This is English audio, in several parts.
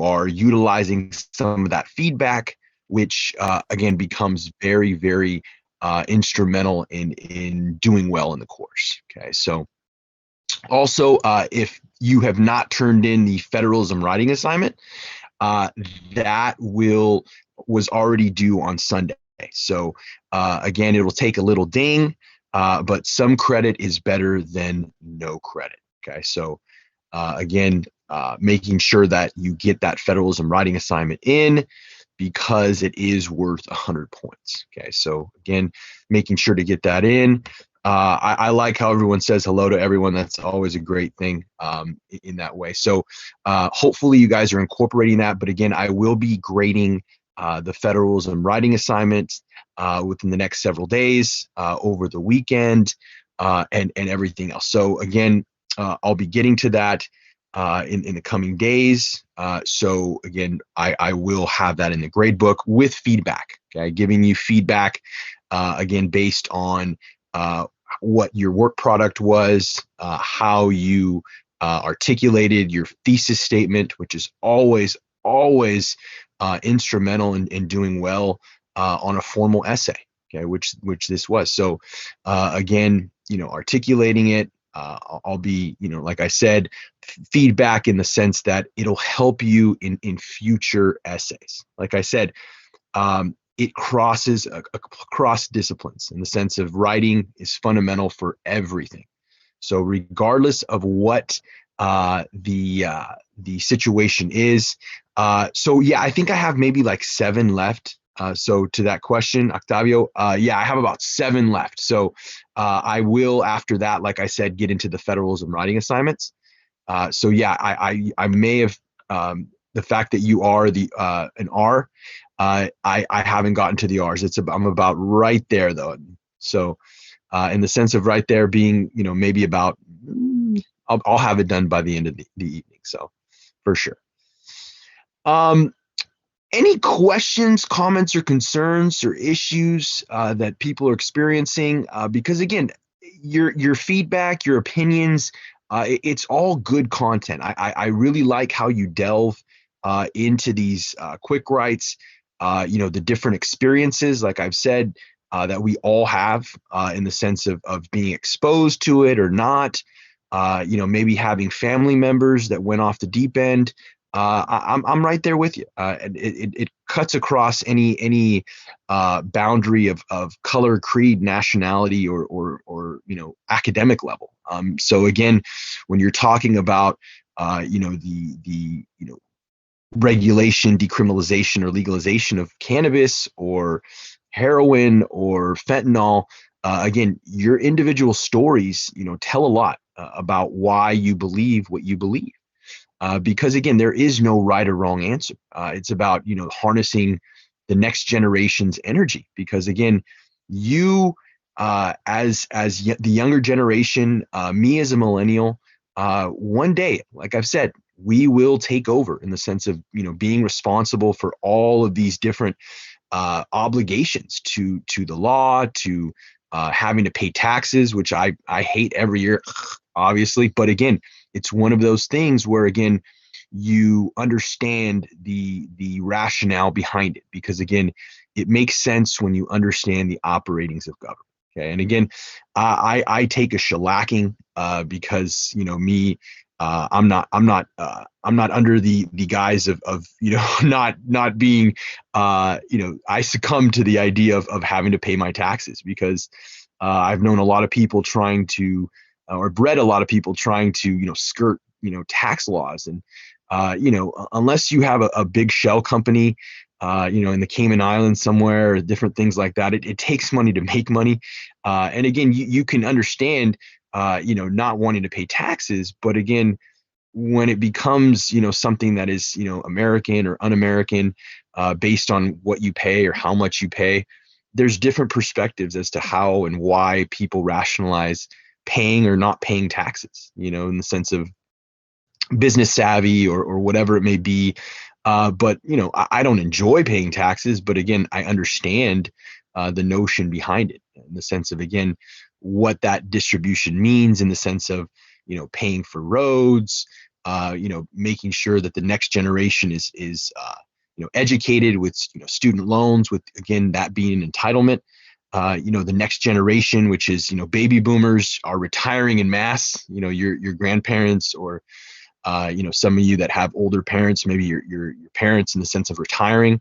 are utilizing some of that feedback, which again becomes very, very instrumental in doing well in the course. Okay, so also if you have not turned in the federalism writing assignment, uh, that was already due on Sunday. So again, it will take a little ding, but some credit is better than no credit. Okay, so again, making sure that you get that federalism writing assignment in because it is worth 100 points. Okay, so again, making sure to get that in. I like how everyone says hello to everyone. That's always a great thing in that way. So hopefully you guys are incorporating that. But again, I will be grading the federalism writing assignments within the next several days, over the weekend, and everything else. So again, I'll be getting to that in the coming days. So again, I will have that in the grade book with feedback. Okay, giving you feedback again based on what your work product was, how you articulated your thesis statement, which is always instrumental in doing well on a formal essay. Okay, which this was. So again, articulating it. I'll be, like I said, feedback in the sense that it'll help you in future essays. Like I said, it crosses across disciplines in the sense of writing is fundamental for everything. So regardless of what the situation is, so yeah, I think I have maybe like 7 left. So to that question, Octavio, yeah, I have about 7 left. So I will, after that, like I said, get into the federalism writing assignments. So yeah, I may have the fact that you are an R. I haven't gotten to the R's. I'm about right there though. So in the sense of right there being, maybe about, I'll have it done by the end of the evening. So for sure. Any questions, comments, or concerns or issues that people are experiencing? Because again, your feedback, your opinions, it's all good content. I really like how you delve into these quick writes, the different experiences, like I've said, that we all have in the sense of being exposed to it or not. Maybe having family members that went off the deep end. I'm right there with you. It cuts across any boundary of color, creed, nationality, or academic level. So again, when you're talking about the regulation, decriminalization, or legalization of cannabis or heroin or fentanyl, again, your individual stories tell a lot about why you believe what you believe. Because again, there is no right or wrong answer. It's about harnessing the next generation's energy. Because again, you the younger generation, me as a millennial, one day, like I've said, we will take over in the sense of being responsible for all of these different obligations to the law, to having to pay taxes, which I hate every year, obviously. But again, it's one of those things where, again, you understand the rationale behind it, because again, it makes sense when you understand the operations of government. Okay, and again, I take a shellacking because me. I'm not under the guise of not being I succumb to the idea of having to pay my taxes, because I've known a lot of people trying to or bred a lot of people trying to skirt tax laws, and unless you have a big shell company in the Cayman Islands somewhere, or different things like that, it takes money to make money, and again, you can understand not wanting to pay taxes. But again, when it becomes, something that is, American or un-American, based on what you pay or how much you pay, there's different perspectives as to how and why people rationalize paying or not paying taxes, in the sense of business savvy or whatever it may be. But, I don't enjoy paying taxes, but again, I understand the notion behind it, in the sense of, again, what that distribution means, in the sense of, paying for roads, making sure that the next generation is educated with student loans, with again that being an entitlement. The next generation, which is baby boomers, are retiring in mass. Your grandparents, or some of you that have older parents, maybe your parents, in the sense of retiring.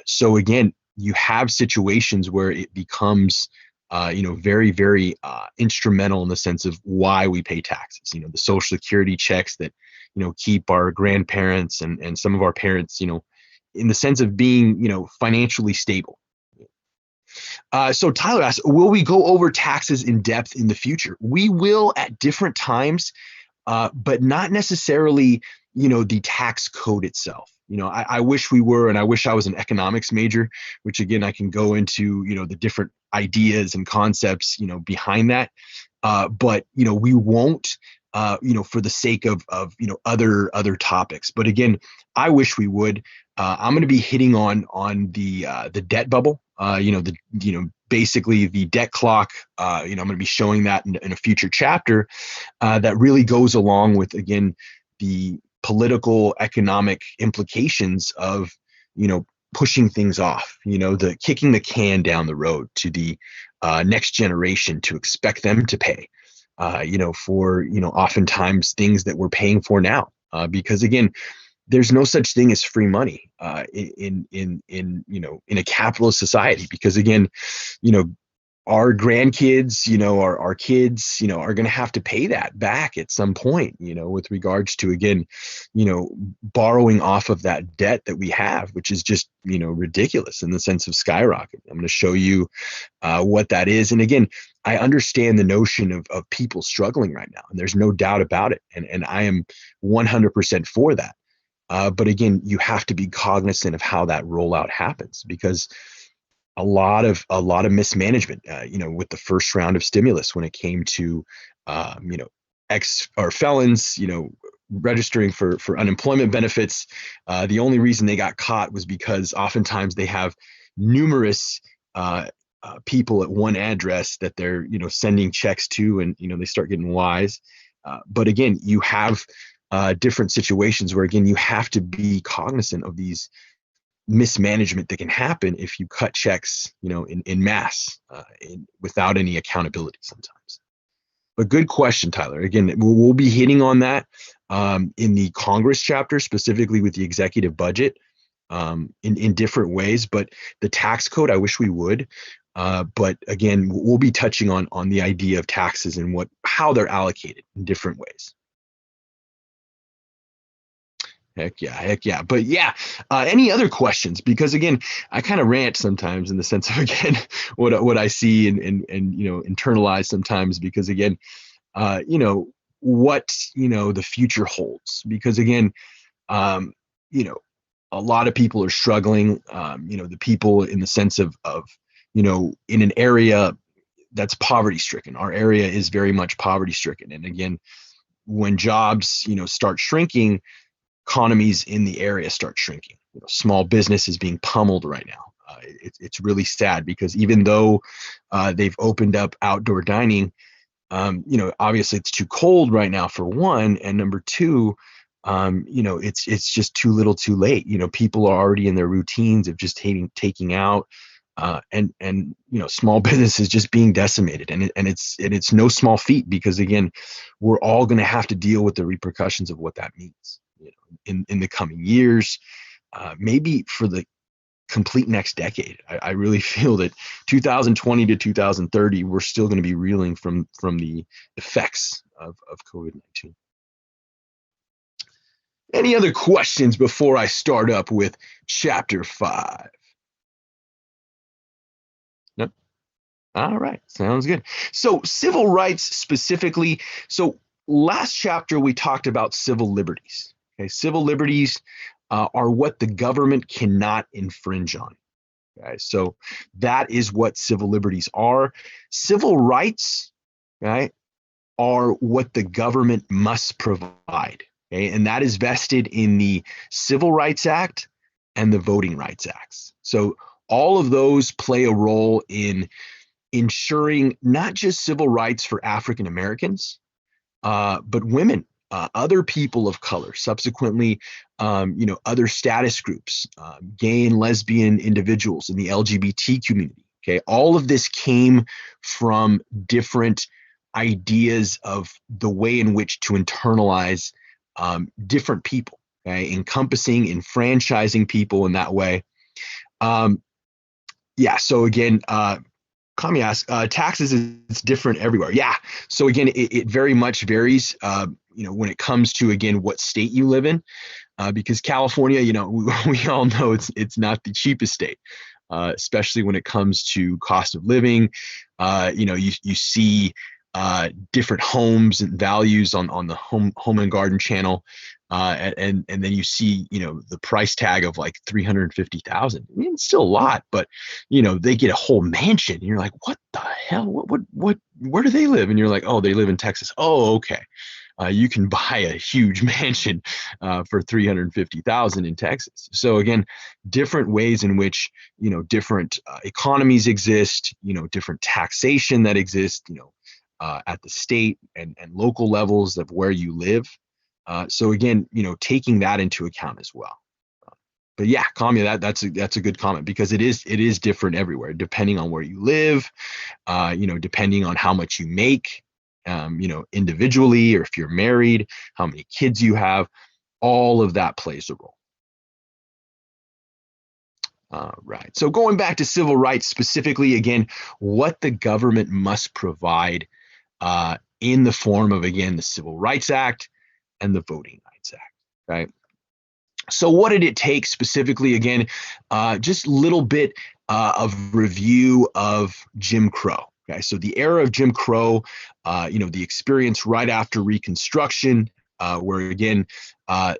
So again, you have situations where it becomes very, very instrumental in the sense of why we pay taxes. The Social Security checks that keep our grandparents and some of our parents in the sense of being financially stable. So Tyler asks, will we go over taxes in depth in the future? We will at different times, but not necessarily the tax code itself. I wish we were, and I wish I was an economics major, which again I can go into the different ideas and concepts behind that. But we won't, for the sake of other topics. But again, I wish we would. I'm going to be hitting on the debt bubble. Basically the debt clock. I'm going to be showing that in a future chapter that really goes along with, again, the political economic implications of pushing things off, the kicking the can down the road to the next generation, to expect them to pay for oftentimes things that we're paying for now, because again, there's no such thing as free money in a capitalist society, because again, our grandkids, our kids, are going to have to pay that back at some point, with regards to, again, borrowing off of that debt that we have, which is just, ridiculous in the sense of skyrocketing. I'm going to show you what that is. And again, I understand the notion of people struggling right now, and there's no doubt about it. And I am 100% for that. But again, you have to be cognizant of how that rollout happens, because a lot of mismanagement, with the first round of stimulus, when it came to, ex or felons, registering for unemployment benefits. The only reason they got caught was because oftentimes they have numerous people at one address that they're, sending checks to, and, they start getting wise. But again, you have different situations where, again, you have to be cognizant of these mismanagement that can happen if you cut checks, in mass, without any accountability sometimes. But good question, Tyler. Again, we'll be hitting on that in the Congress chapter, specifically with the executive budget, in different ways. But the tax code, I wish we would. But again, we'll be touching on the idea of taxes and how they're allocated in different ways. Heck yeah. But yeah, any other questions? Because again, I kind of rant sometimes in the sense of, again, what I see and internalize sometimes, because again, what the future holds. Because again, a lot of people are struggling. The people in the sense of in an area that's poverty stricken. Our area is very much poverty stricken. And again, when jobs start shrinking, economies in the area start shrinking. Small business is being pummeled right now. It's really sad, because even though they've opened up outdoor dining, obviously it's too cold right now, for one, and number two, it's just too little, too late. People are already in their routines of just taking out, and small business is just being decimated, and it's no small feat, because again, we're all going to have to deal with the repercussions of what that means. In the coming years, maybe for the complete next decade. I really feel that 2020 to 2030, we're still going to be reeling from the effects of COVID-19. Any other questions before I start up with chapter 5? No? All right, sounds good. So civil rights specifically. So last chapter we talked about civil liberties. Okay, civil liberties are what the government cannot infringe on. Okay, so that is what civil liberties are. Civil rights, right, are what the government must provide. Okay, and that is vested in the Civil Rights Act and the Voting Rights Acts. So all of those play a role in ensuring not just civil rights for African Americans, but women, other people of color, subsequently, other status groups, gay and lesbian individuals in the LGBT community. Okay, all of this came from different ideas of the way in which to internalize different people, okay, encompassing, enfranchising people in that way. Yeah, so again, Kami asks, taxes is different everywhere. Yeah, so again, it very much varies, when it comes to, again, what state you live in, because California, we all know it's not the cheapest state, especially when it comes to cost of living. You see different homes and values on the home and garden channel, and then you see the price tag of like 350,000. I mean, it's still a lot, but they get a whole mansion. And you're like, what the hell? What? Where do they live? And you're like, oh, they live in Texas. Oh, okay. You can buy a huge mansion for 350,000 in Texas. So again, different ways in which different economies exist. Different taxation that exists. At the state and local levels of where you live. So again, taking that into account as well. But yeah, Kamya, that's a good comment, because it is different everywhere, depending on where you live, depending on how much you make, individually, or if you're married, how many kids you have, all of that plays a role. Right. So going back to civil rights specifically, again, what the government must provide in the form of, again, the Civil Rights Act and the Voting Rights Act, right? So what did it take specifically? Again, just a little bit of review of Jim Crow. Okay, so the era of Jim Crow, the experience right after Reconstruction, where again,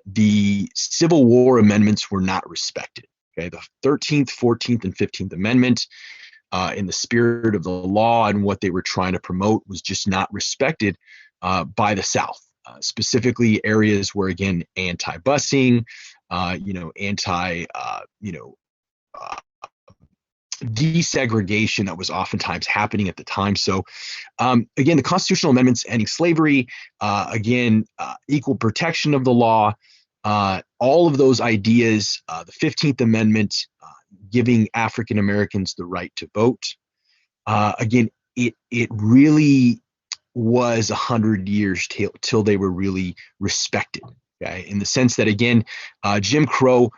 the Civil War amendments were not respected. Okay, the 13th, 14th, and 15th Amendment, in the spirit of the law and what they were trying to promote, was just not respected by the South. Specifically areas where, again, anti-busing, desegregation that was oftentimes happening at the time. So again, the constitutional amendments ending slavery, equal protection of the law, all of those ideas, the 15th Amendment, giving African Americans the right to vote. Again, it really was 100 years till they were really respected. Okay, in the sense that, again, Jim Crow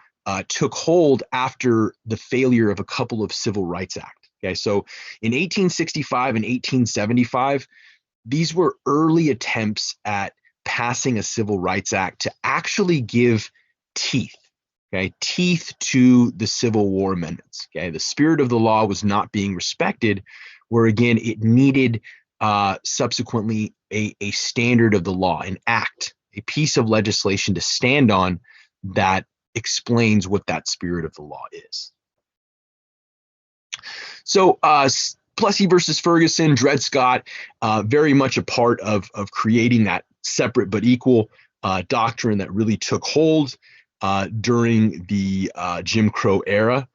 took hold after the failure of a couple of Civil Rights Acts. Okay, so in 1865 and 1875, these were early attempts at passing a Civil Rights Act to actually give teeth to the Civil War amendments. Okay, the spirit of the law was not being respected, where again it needed subsequently a standard of the law, an act, a piece of legislation to stand on that explains what that spirit of the law is. So Plessy versus Ferguson, Dred Scott, very much a part of creating that separate but equal doctrine that really took hold during the Jim Crow era.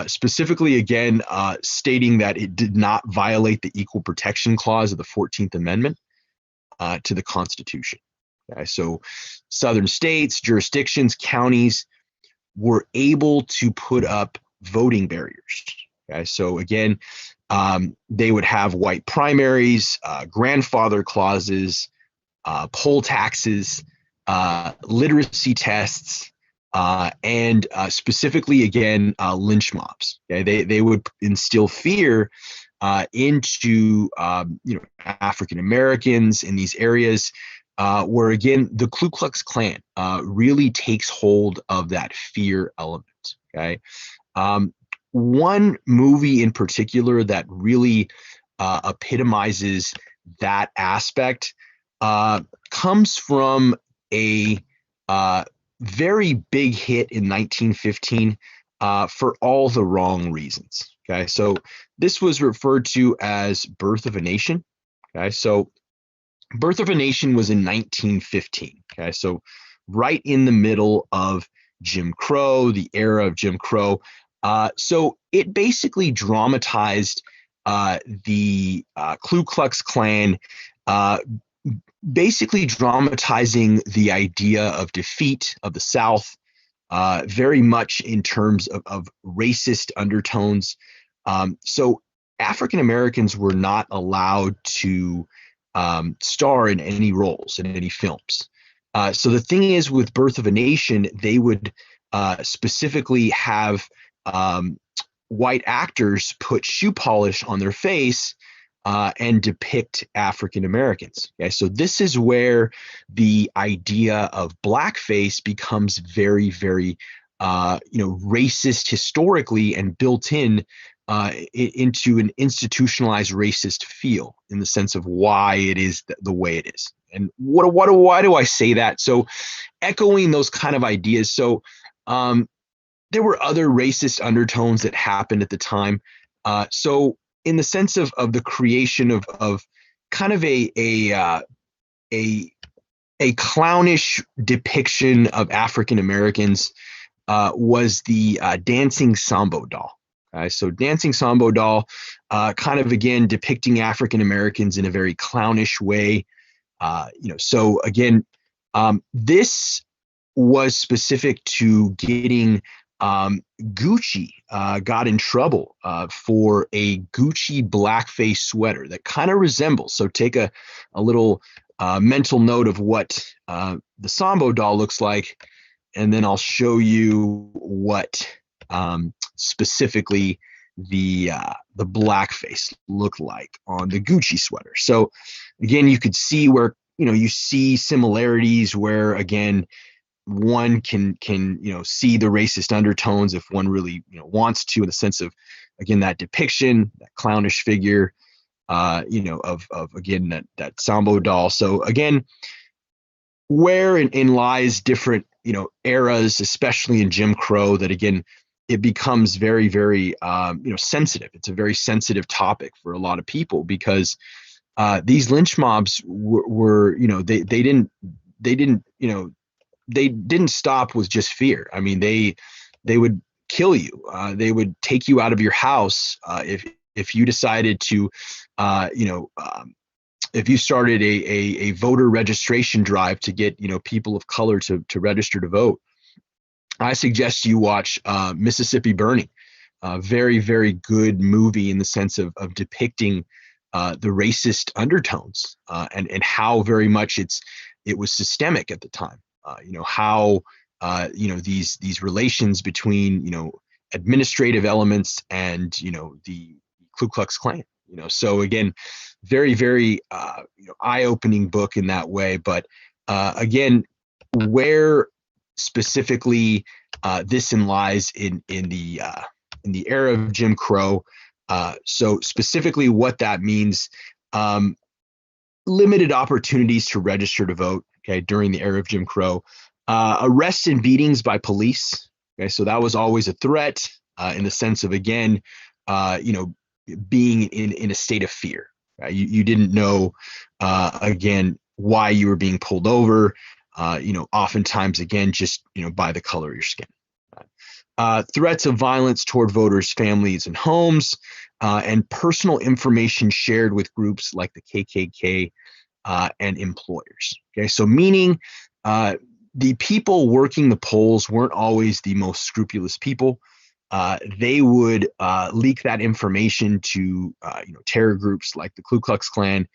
Specifically, again, stating that it did not violate the Equal Protection Clause of the 14th Amendment to the Constitution. Okay, so southern states, jurisdictions, counties were able to put up voting barriers. Okay, so again, they would have white primaries, grandfather clauses, poll taxes, literacy tests, and specifically, again, lynch mobs. Okay, they would instill fear into African Americans in these areas, where again the Ku Klux Klan really takes hold of that fear element. Okay, one movie in particular that really epitomizes that aspect comes from a very big hit in 1915 for all the wrong reasons. Okay, so this was referred to as Birth of a Nation. Okay, so Birth of a Nation was in 1915. Okay, so right in the middle of Jim Crow, the era of Jim Crow. So it basically dramatized the Ku Klux Klan basically dramatizing the idea of defeat of the South, very much in terms of racist undertones. So African Americans were not allowed to star in any roles in any films. So the thing is, with Birth of a Nation, they would specifically have white actors put shoe polish on their face and depict African Americans. Okay, so this is where the idea of blackface becomes very, very, racist historically and built in into an institutionalized racist feel in the sense of why it is the way it is. And why do I say that? So, echoing those kind of ideas. So, there were other racist undertones that happened at the time. So in the sense of the creation of kind of a clownish depiction of African Americans was the Dancing Sambo Doll. So Dancing Sambo Doll, kind of again depicting African Americans in a very clownish way. So again, this was specific to getting Gucci got in trouble for a Gucci blackface sweater that kind of resembles. So take a little mental note of what the Sambo Doll looks like, and then I'll show you what specifically the blackface looked like on the Gucci sweater. So again, you could see where you see similarities where again one can see the racist undertones if one really wants to, in the sense of again that depiction, that clownish figure, of again that Sambo Doll. So again, wherein lies different eras, especially in Jim Crow, that again it becomes very, very sensitive. It's a very sensitive topic for a lot of people because these lynch mobs were they didn't stop with just fear. I mean, they would kill you. They would take you out of your house if you decided to, if you started a voter registration drive to get people of color to register to vote. I suggest you watch Mississippi Burning, a very, very good movie in the sense of depicting the racist undertones and how very much it was systemic at the time. How these relations between administrative elements and the Ku Klux Klan. So again, very, very eye-opening book in that way. But again, where specifically this lies in the era of Jim Crow. So specifically, what that means. Limited opportunities to register to vote, okay, during the era of Jim Crow. Arrests and beatings by police, okay, so that was always a threat in the sense of, again, being in a state of fear. Right? You didn't know, again, why you were being pulled over, oftentimes, again, just, by the color of your skin. Threats of violence toward voters' families and homes, and personal information shared with groups like the KKK and employers. Okay, so meaning the people working the polls weren't always the most scrupulous people. They would leak that information to terror groups like the Ku Klux Klan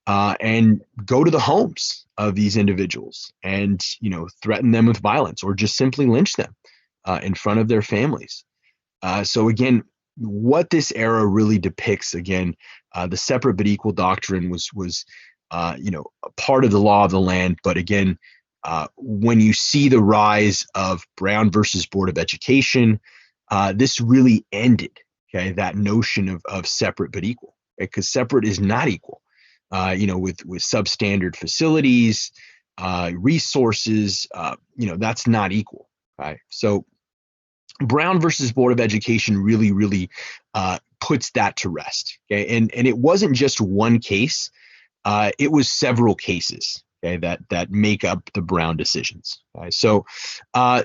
and go to the homes of these individuals and threaten them with violence or just simply lynch them in front of their families. So again, what this era really depicts, again, the separate but equal doctrine was a part of the law of the land. But again, when you see the rise of Brown versus Board of Education, this really ended, okay, that notion of separate but equal, because separate is not equal. With substandard facilities, resources, that's not equal. Right. So Brown versus Board of Education really, really puts that to rest. Okay, and it wasn't just one case; it was several cases. Okay, that make up the Brown decisions. Okay? So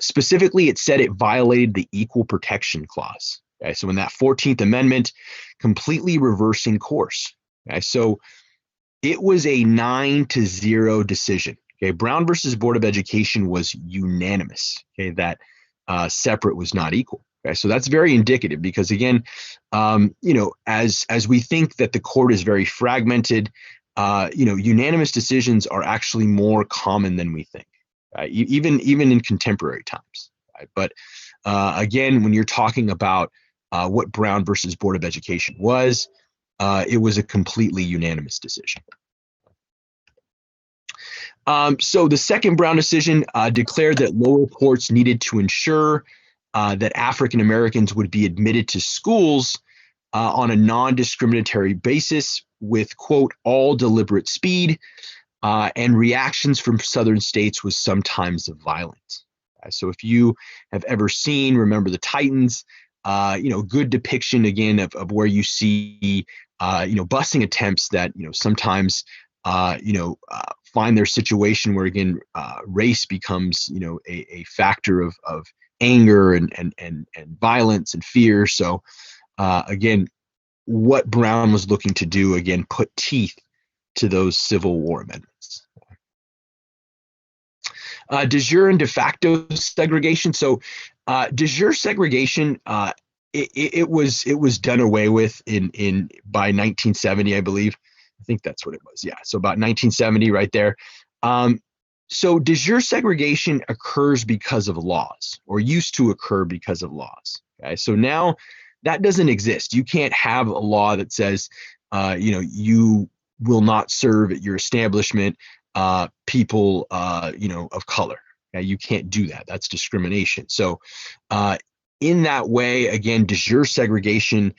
specifically, it said it violated the Equal Protection Clause. Okay, so in that 14th Amendment, completely reversing course. Okay, so It was a 9-0 decision. Okay, Brown versus Board of Education was unanimous. Okay, that separate was not equal. Okay, so that's very indicative because again, as we think that the court is very fragmented, unanimous decisions are actually more common than we think, even in contemporary times. Right? But again, when you're talking about what Brown versus Board of Education was, it was a completely unanimous decision. So the second Brown decision declared that lower courts needed to ensure that African Americans would be admitted to schools on a non-discriminatory basis with, quote, all deliberate speed, and reactions from southern states was sometimes violent. So if you have ever seen Remember the Titans, good depiction again of where you see, busing attempts that, sometimes, find their situation where again, race becomes, a factor of anger and violence and fear. So again, what Brown was looking to do, again, put teeth to those Civil War amendments. De jure and de facto segregation. So de jure segregation, it was done away with by 1970, I believe. I think that's what it was. Yeah. So about 1970 right there. So de jure segregation occurs because of laws, or used to occur because of laws. Okay. So now that doesn't exist. You can't have a law that says, you will not serve at your establishment people, of color. Okay? You can't do that. That's discrimination. So in that way, again, de jure segregation,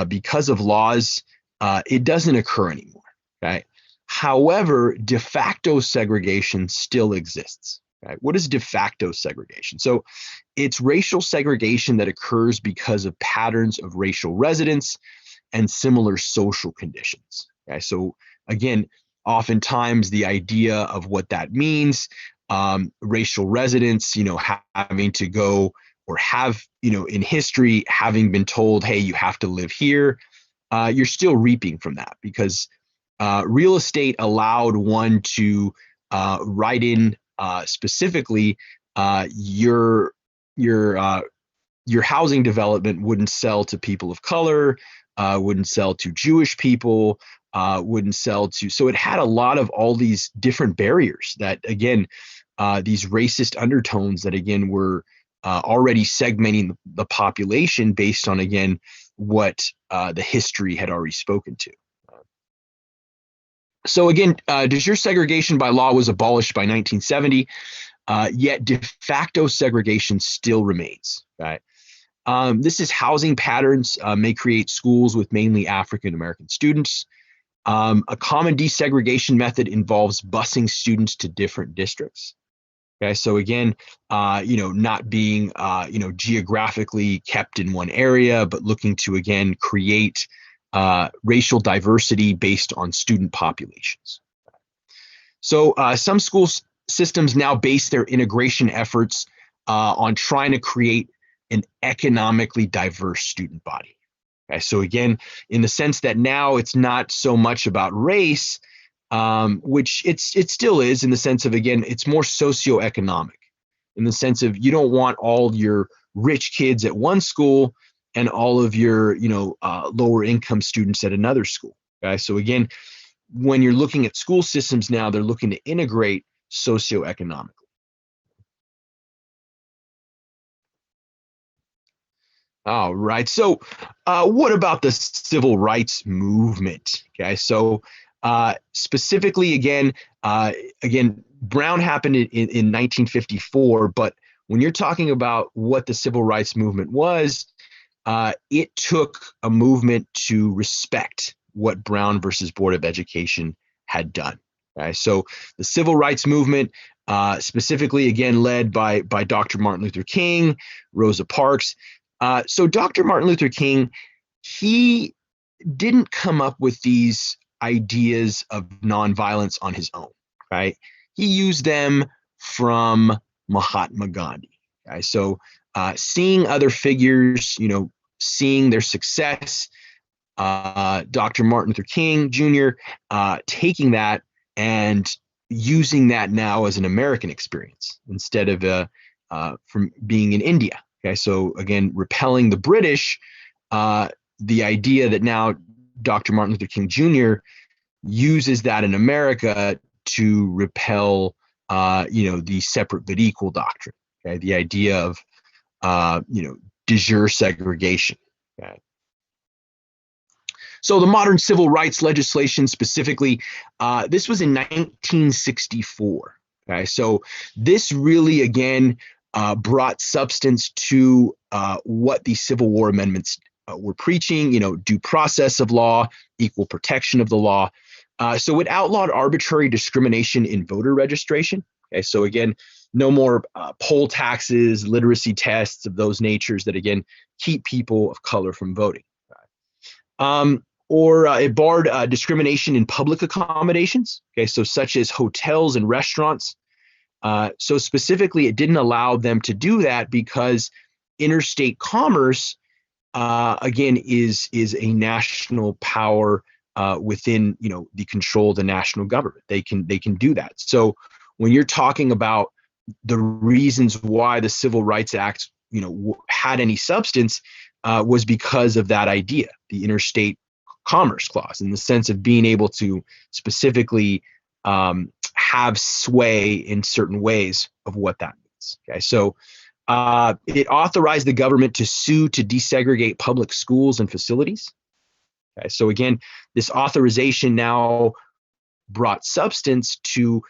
because of laws, it doesn't occur anymore. Okay. However, de facto segregation still exists. Okay? What is de facto segregation? So it's racial segregation that occurs because of patterns of racial residence and similar social conditions. Okay? So again, oftentimes the idea of what that means, racial residence, having to go or have, in history, having been told, hey, you have to live here, you're still reaping from that because real estate allowed one to write in specifically your housing development wouldn't sell to people of color, wouldn't sell to Jewish people, wouldn't sell to. So it had a lot of all these different barriers that, again, these racist undertones that, again, were already segmenting the population based on, again, what the history had already spoken to. So again, de jure segregation by law was abolished by 1970, yet de facto segregation still remains. Right? This is housing patterns may create schools with mainly African American students. A common desegregation method involves busing students to different districts. Okay, so again, not being, geographically kept in one area, but looking to, again, create racial diversity based on student populations. So some school systems now base their integration efforts on trying to create an economically diverse student body. Okay, so again, in the sense that now it's not so much about race, which it still is in the sense of, again, it's more socioeconomic in the sense of you don't want all your rich kids at one school and all of your, lower income students at another school. Okay, so again, when you're looking at school systems now, they're looking to integrate socioeconomically. All right. So, what about the civil rights movement? Okay. So, specifically, again, Brown happened in 1954. But when you're talking about what the civil rights movement was, it took a movement to respect what Brown versus Board of Education had done. Okay? So, the civil rights movement, specifically, again, led by Dr. Martin Luther King, Rosa Parks. So Dr. Martin Luther King, he didn't come up with these ideas of nonviolence on his own, right? He used them from Mahatma Gandhi. Okay? So seeing other figures, seeing their success, Dr. Martin Luther King Jr. Taking that and using that now as an American experience instead of from being in India. Okay, so again, repelling the British, the idea that now Dr. Martin Luther King Jr. uses that in America to repel, the separate but equal doctrine. Okay, the idea of, de jure segregation. Okay. So the modern civil rights legislation specifically, this was in 1964. Okay, so this really again brought substance to what the Civil War amendments were preaching. Due process of law, equal protection of the law. So it outlawed arbitrary discrimination in voter registration. Okay, so again, no more poll taxes, literacy tests of those natures that again keep people of color from voting. Or it barred discrimination in public accommodations, okay, so such as hotels and restaurants. So specifically, it didn't allow them to do that because interstate commerce, again, is a national power within the control of the national government. They can do that. So when you're talking about the reasons why the Civil Rights Act had any substance, was because of that idea, the interstate commerce clause, in the sense of being able to specifically have sway in certain ways of what that means. Okay, so it authorized the government to sue to desegregate public schools and facilities. Okay, so again, this authorization now brought substance to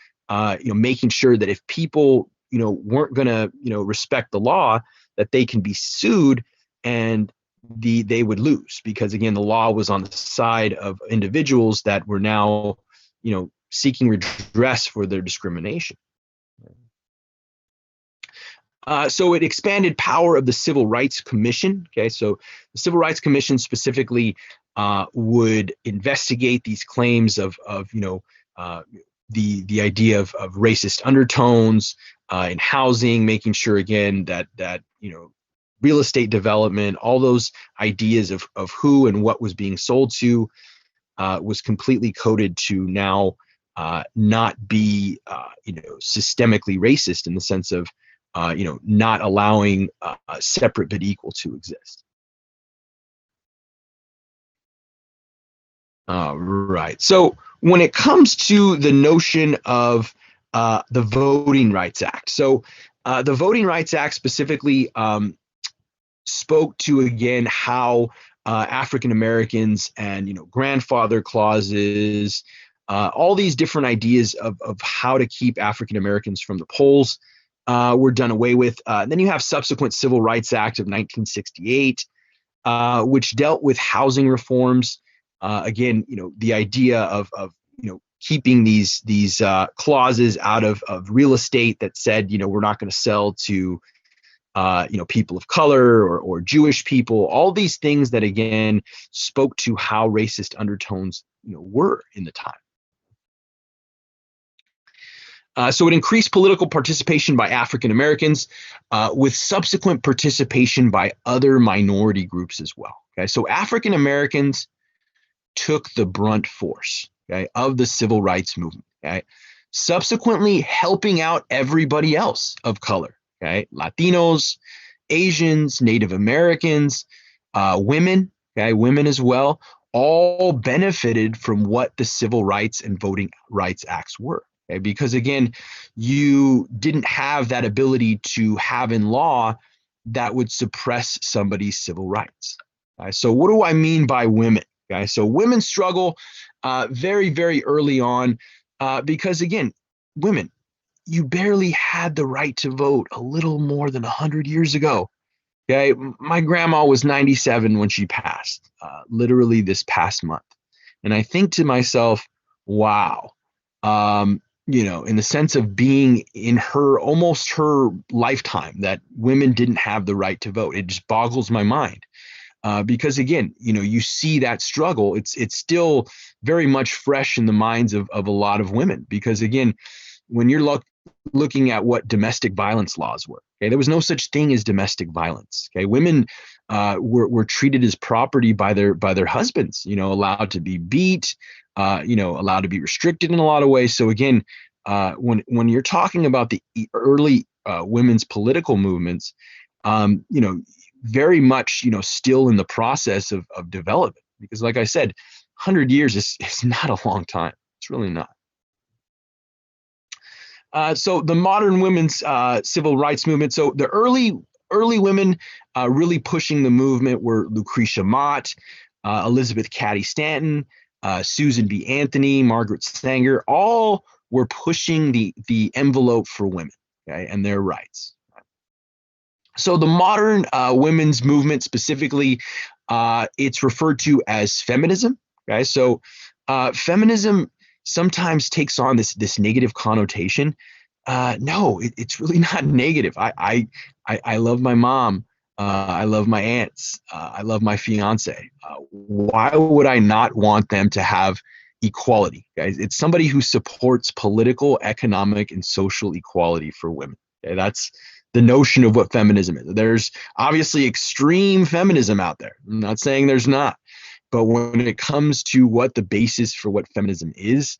making sure that if people weren't going to respect the law, that they can be sued and they would lose, because again, the law was on the side of individuals that were now seeking redress for their discrimination. So it expanded power of the Civil Rights Commission. Okay, so the Civil Rights Commission specifically would investigate these claims of the idea of racist undertones in housing, making sure again that real estate development, all those ideas of who and what was being sold to was completely coded to now not be systemically racist, in the sense of not allowing separate but equal to exist. Right. So when it comes to the notion of the Voting Rights Act, so the Voting Rights Act specifically spoke to again how African Americans and grandfather clauses, all these different ideas of how to keep African Americans from the polls were done away with. Then you have subsequent Civil Rights Act of 1968, which dealt with housing reforms. Again, the idea of keeping these clauses out of real estate that said we're not going to sell to people of color or Jewish people. All these things that again spoke to how racist undertones were in the time. So it increased political participation by African Americans, with subsequent participation by other minority groups as well. Okay, so African Americans took the brunt force, okay, of the civil rights movement. Okay, subsequently helping out everybody else of color. Okay, Latinos, Asians, Native Americans, women. Okay, women as well, all benefited from what the Civil Rights and Voting Rights Acts were. Okay, because again, you didn't have that ability to have in law that would suppress somebody's civil rights. So what do I mean by women? Okay, so women struggle very, very early on because again, women, you barely had the right to vote a little more than 100 years ago. Okay, my grandma was 97 when she passed, literally this past month. And I think to myself, wow, in the sense of being in almost her lifetime, that women didn't have the right to vote. It just boggles my mind. Because again, you see that struggle. It's still very much fresh in the minds of a lot of women. Because again, when you're looking at what domestic violence laws were, Okay, there was no such thing as domestic violence. Okay, women were treated as property by their husbands. Allowed to be beat, allowed to be restricted in a lot of ways. So again, when you're talking about the early women's political movements, very much still in the process of development. Because like I said, 100 years is not a long time. It's really not. So the modern women's civil rights movement. So the early women really pushing the movement were Lucretia Mott, Elizabeth Cady Stanton, Susan B. Anthony, Margaret Sanger. All were pushing the envelope for women, okay, and their rights. So the modern women's movement specifically, it's referred to as feminism. Okay, so feminism sometimes takes on this negative connotation. No, it's really not negative. I love my mom. I love my aunts. I love my fiance. Why would I not want them to have equality, guys? It's somebody who supports political, economic, and social equality for women. Okay, that's the notion of what feminism is. There's obviously extreme feminism out there. I'm not saying there's not. But when it comes to what the basis for what feminism is,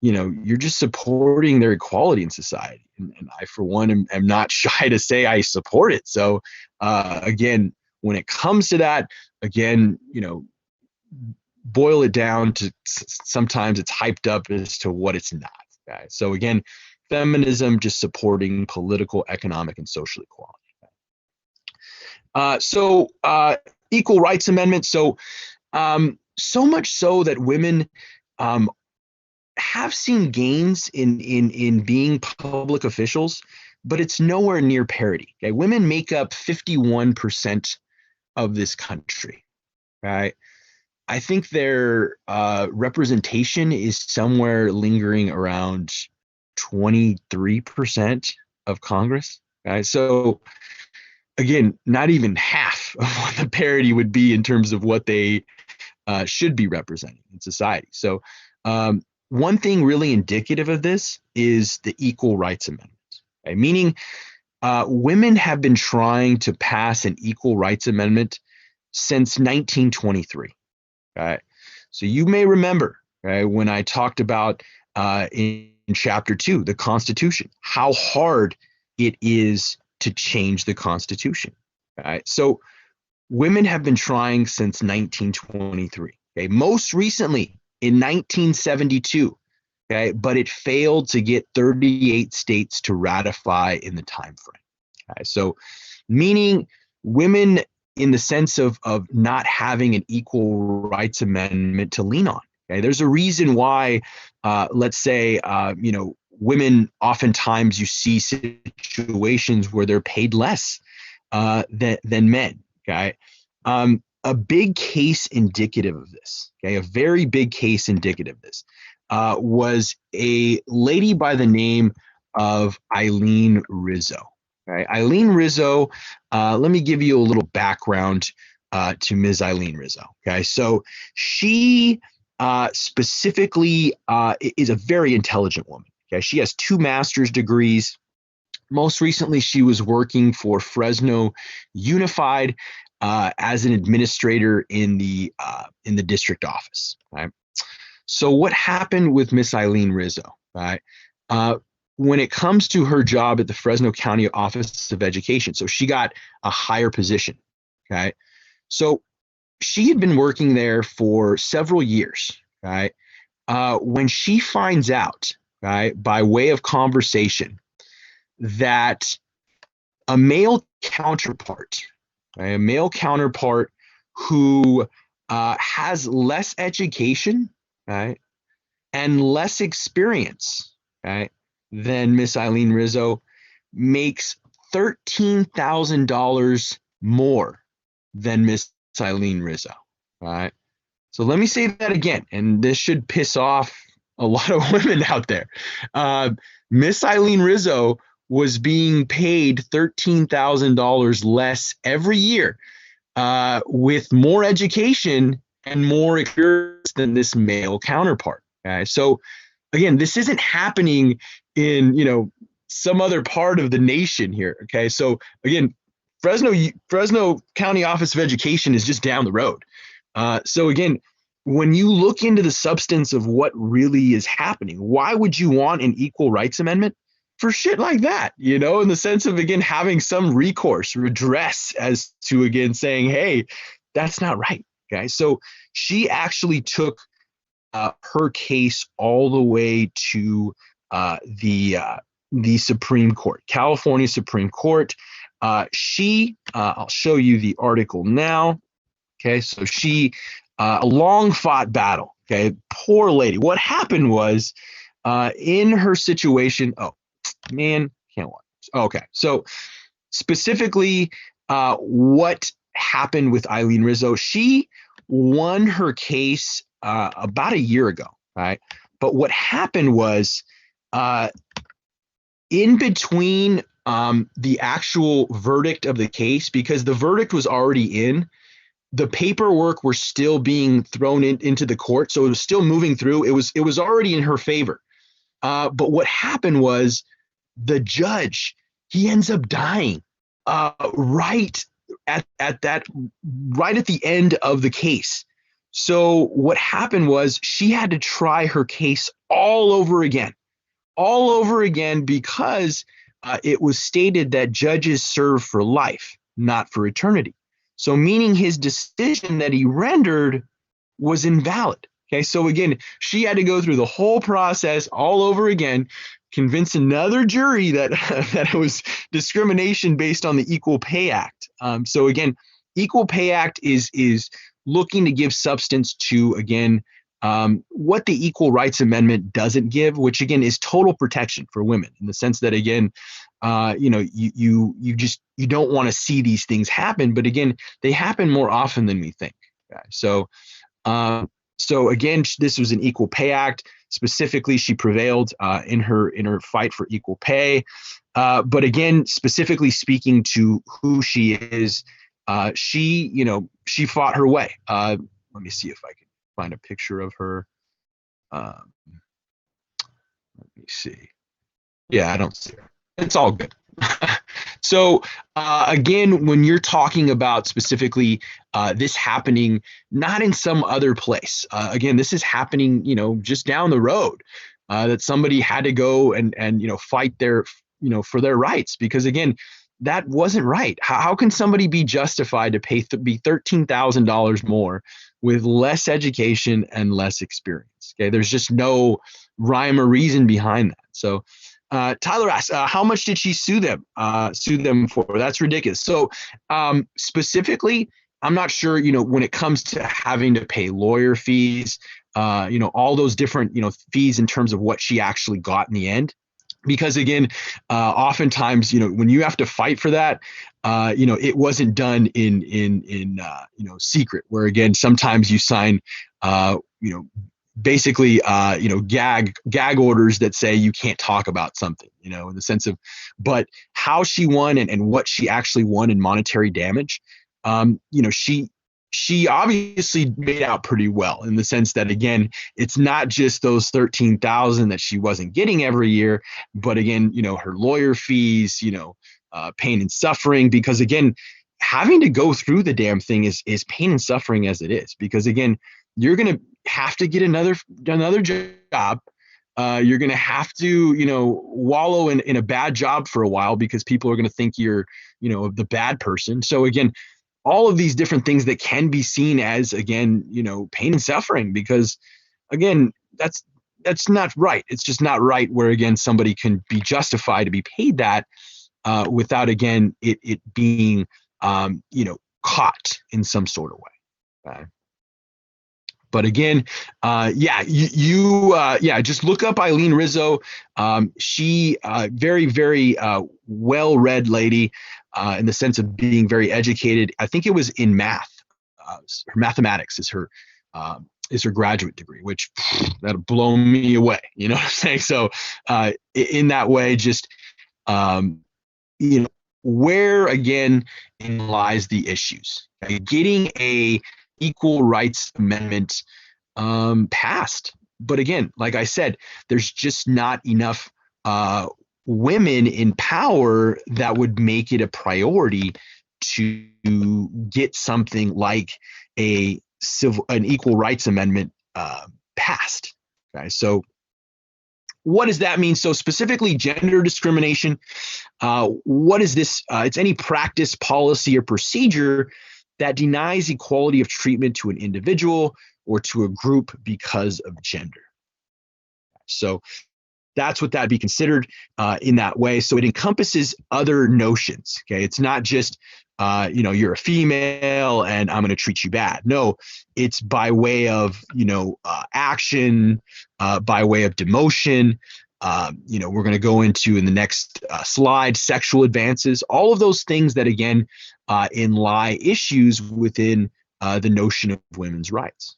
you're just supporting their equality in society. And I, for one, am not shy to say I support it. So, again, when it comes to that, again, boil it down to sometimes it's hyped up as to what it's not. Okay? So, again, feminism just supporting political, economic, and social equality. Equal Rights Amendment. So much so that women have seen gains in being public officials, but it's nowhere near parity. Okay? Women make up 51% of this country. Right? I think their representation is somewhere lingering around 23% of Congress. Right? So again, not even half of what the parity would be in terms of what they should be representing in society. So one thing really indicative of this is the Equal Rights Amendment, okay? Meaning women have been trying to pass an Equal Rights Amendment since 1923. Okay? So you may remember, okay, when I talked about in chapter 2, the Constitution, how hard it is to change the Constitution. Right? So women have been trying since 1923. Okay, most recently in 1972. Okay, but it failed to get 38 states to ratify in the time frame. Okay, so meaning women in the sense of not having an Equal Rights Amendment to lean on. Okay, there's a reason why, let's say, women oftentimes you see situations where they're paid less than men. Okay, a big case indicative of this. Okay, a very big case indicative of this was a lady by the name of Eileen Rizzo. Okay, Eileen Rizzo. Let me give you a little background to Ms. Eileen Rizzo. Okay, so she specifically is a very intelligent woman. Okay, she has 2 master's degrees. Most recently, she was working for Fresno Unified as an administrator in the district office. Right? So what happened with Miss Eileen Rizzo? Right? When it comes to her job at the Fresno County Office of Education, so she got a higher position. Okay, so she had been working there for several years. Right? When she finds out, right, by way of conversation, that a male counterpart, right, a male counterpart who has less education, right, and less experience, right, than Miss Eileen Rizzo, makes $13,000 more than Miss Eileen Rizzo. Right. So let me say that again, and this should piss off a lot of women out there. Miss Eileen Rizzo was being paid $13,000 less every year with more education and more experience than this male counterpart. Okay? So again, this isn't happening in, some other part of the nation here. Okay, so again, Fresno County Office of Education is just down the road. So again, when you look into the substance of what really is happening, why would you want an equal rights amendment? For shit like that, in the sense of, again, having some recourse, redress as to, again, saying, hey, that's not right. Okay. So she actually took her case all the way to the Supreme Court, California Supreme Court. I'll show you the article now. Okay. So she, a long fought battle. Okay. Poor lady. What happened was in her situation. Oh, man, can't watch. Okay. So specifically, what happened with Eileen Rizzo? She won her case about a year ago, right? But what happened was in between the actual verdict of the case, because the verdict was already in, the paperwork were still being thrown into the court, so it was still moving through. It was already in her favor. But what happened was the judge, he ends up dying right at the end of the case. So what happened was she had to try her case all over again, because it was stated that judges serve for life, not for eternity. So meaning his decision that he rendered was invalid. Okay, so again, she had to go through the whole process all over again, convince another jury that that it was discrimination based on the Equal Pay Act. So again, Equal Pay Act is looking to give substance to, again, what the Equal Rights Amendment doesn't give, which again is total protection for women, in the sense that, again, you don't want to see these things happen, but again, they happen more often than we think. Okay? So again, this was an Equal Pay Act. Specifically, she prevailed in her fight for equal pay. But again, specifically speaking to who she is, she fought her way. Let me see if I can find a picture of her. Let me see. Yeah, I don't see her. It's all good. So again, when you're talking about specifically this happening not in some other place, again, this is happening, just down the road, that somebody had to go and fight their, for their rights, because again, that wasn't right. How can somebody be justified to be $13,000 more with less education and less experience? Okay, there's just no rhyme or reason behind that. So Tyler asks, how much did she sue them for? That's ridiculous. So specifically, I'm not sure, when it comes to having to pay lawyer fees, all those different, fees in terms of what she actually got in the end. Because again, oftentimes, when you have to fight for that, it wasn't done in secret, where again, sometimes you sign, basically, gag orders that say you can't talk about something, in the sense of, but how she won and what she actually won in monetary damage, she obviously made out pretty well, in the sense that, again, it's not just those 13,000 that she wasn't getting every year, but again, her lawyer fees, pain and suffering, because again, having to go through the damn thing is pain and suffering as it is, because again, you're going to have to get another job. You're going to have to, wallow in a bad job for a while, because people are going to think you're, the bad person. So again, all of these different things that can be seen as, again, pain and suffering, because again, that's not right. It's just not right where, again, somebody can be justified to be paid that without, again, it being, caught in some sort of way. Okay? But again, just look up Eileen Rizzo. She very, very well-read lady, in the sense of being very educated. I think it was in math. Her mathematics is her graduate degree, which that'll blow me away. You know what I'm saying? So in that way, just where again lies the issues. Okay? Getting a Equal Rights Amendment passed, but again, like I said, there's just not enough women in power that would make it a priority to get something like an equal rights amendment passed. Okay, so what does that mean? So specifically, gender discrimination. What is this? It's any practice, policy, or procedure that denies equality of treatment to an individual or to a group because of gender. So that's what that'd be considered in that way. So it encompasses other notions. Okay, it's not just you're a female and I'm going to treat you bad. No, it's by way of action, by way of demotion. We're going to go into in the next slide sexual advances. All of those things that again lie issues within the notion of women's rights.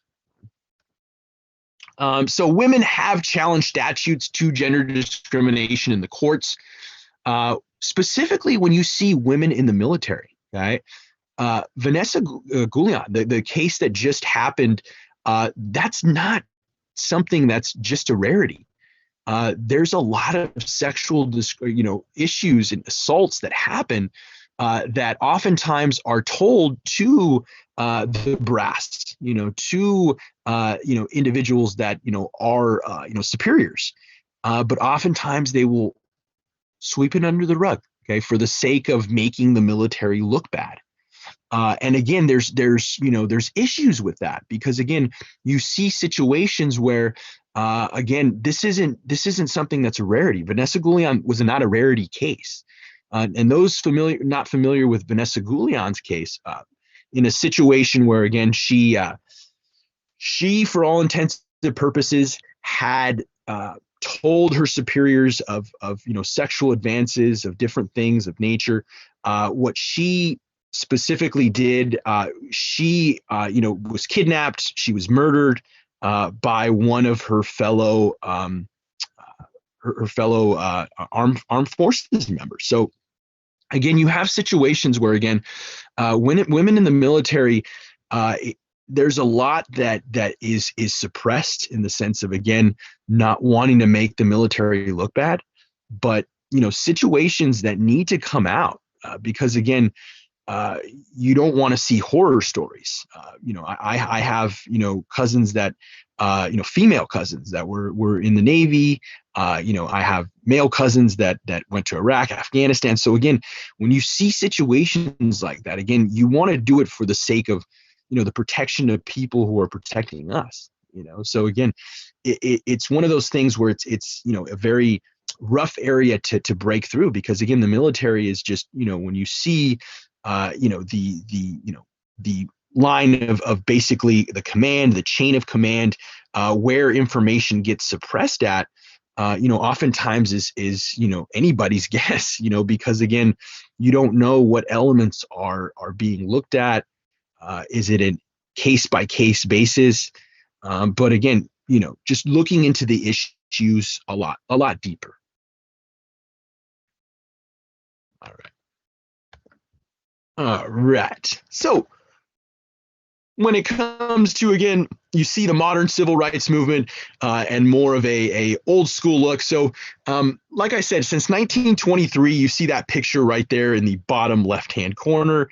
So women have challenged statutes to gender discrimination in the courts, specifically when you see women in the military. Okay, Vanessa Guillén, the case that just happened, that's not something that's just a rarity. There's a lot of sexual, issues and assaults that happen that oftentimes are told to the brass, to individuals that are superiors, but oftentimes they will sweep it under the rug, okay, for the sake of making the military look bad. And again, there's issues with that because again, you see situations where again, this isn't something that's a rarity. Vanessa Guillén was not a rarity case. And those not familiar with Vanessa Gullén's case, in a situation where again she for all intents and purposes had told her superiors of sexual advances of different things of nature. What she specifically did, she was kidnapped. She was murdered by one of her fellow armed forces members. So again, you have situations where again, women in the military, there's a lot that is suppressed in the sense of again not wanting to make the military look bad, but situations that need to come out because again, you don't want to see horror stories. I have cousins that female cousins that were in the Navy. I have male cousins that went to Iraq, Afghanistan. So again, when you see situations like that, again, you want to do it for the sake of the protection of people who are protecting us. So again, it's one of those things where it's a very rough area to break through because again, the military is just when you see the line of basically the command, the chain of command, where information gets suppressed at, oftentimes is anybody's guess, because again, you don't know what elements are being looked at. Is it a case by case basis? But again, just looking into the issues a lot deeper. All right. So when it comes to, again, you see the modern civil rights movement and more of a old school look. So like I said, since 1923, you see that picture right there in the bottom left-hand corner,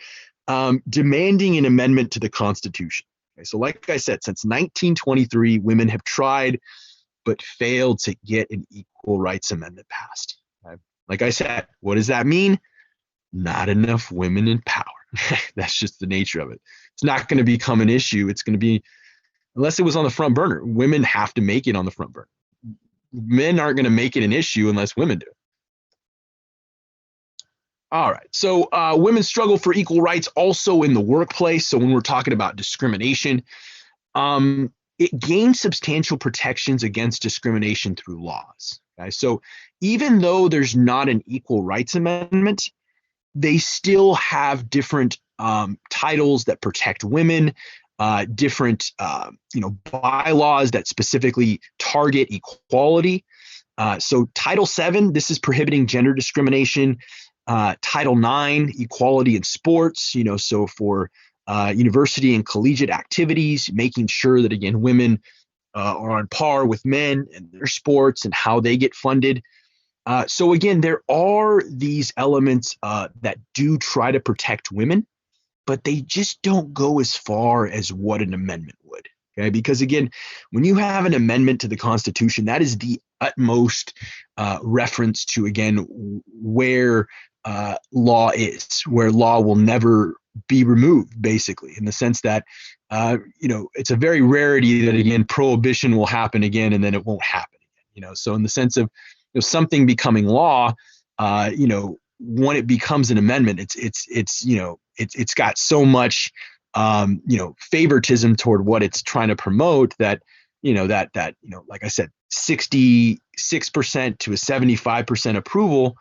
demanding an amendment to the Constitution. Okay, so like I said, since 1923, women have tried but failed to get an equal rights amendment passed. Okay? Like I said, what does that mean? Not enough women in power. That's just the nature of it. It's not going to become an issue. It's going to be, unless it was on the front burner. Women have to make it on the front burner. Men aren't going to make it an issue unless women do. All right. So women struggle for equal rights also in the workplace. So when we're talking about discrimination, it gains substantial protections against discrimination through laws. Okay? So even though there's not an equal rights amendment, they still have different titles that protect women, different bylaws that specifically target equality. So Title VII, this is prohibiting gender discrimination. Title IX, equality in sports, so for university and collegiate activities, making sure that, again, women are on par with men in their sports and how they get funded. So again, there are these elements that do try to protect women, but they just don't go as far as what an amendment would. Okay, because again, when you have an amendment to the Constitution, that is the utmost reference to again where law is, where law will never be removed, basically, in the sense that it's a very rarity that again prohibition will happen again and then it won't happen again. So in the sense of something becoming law, when it becomes an amendment, it's got so much favoritism toward what it's trying to promote that like I said, 66% to a 75% approval.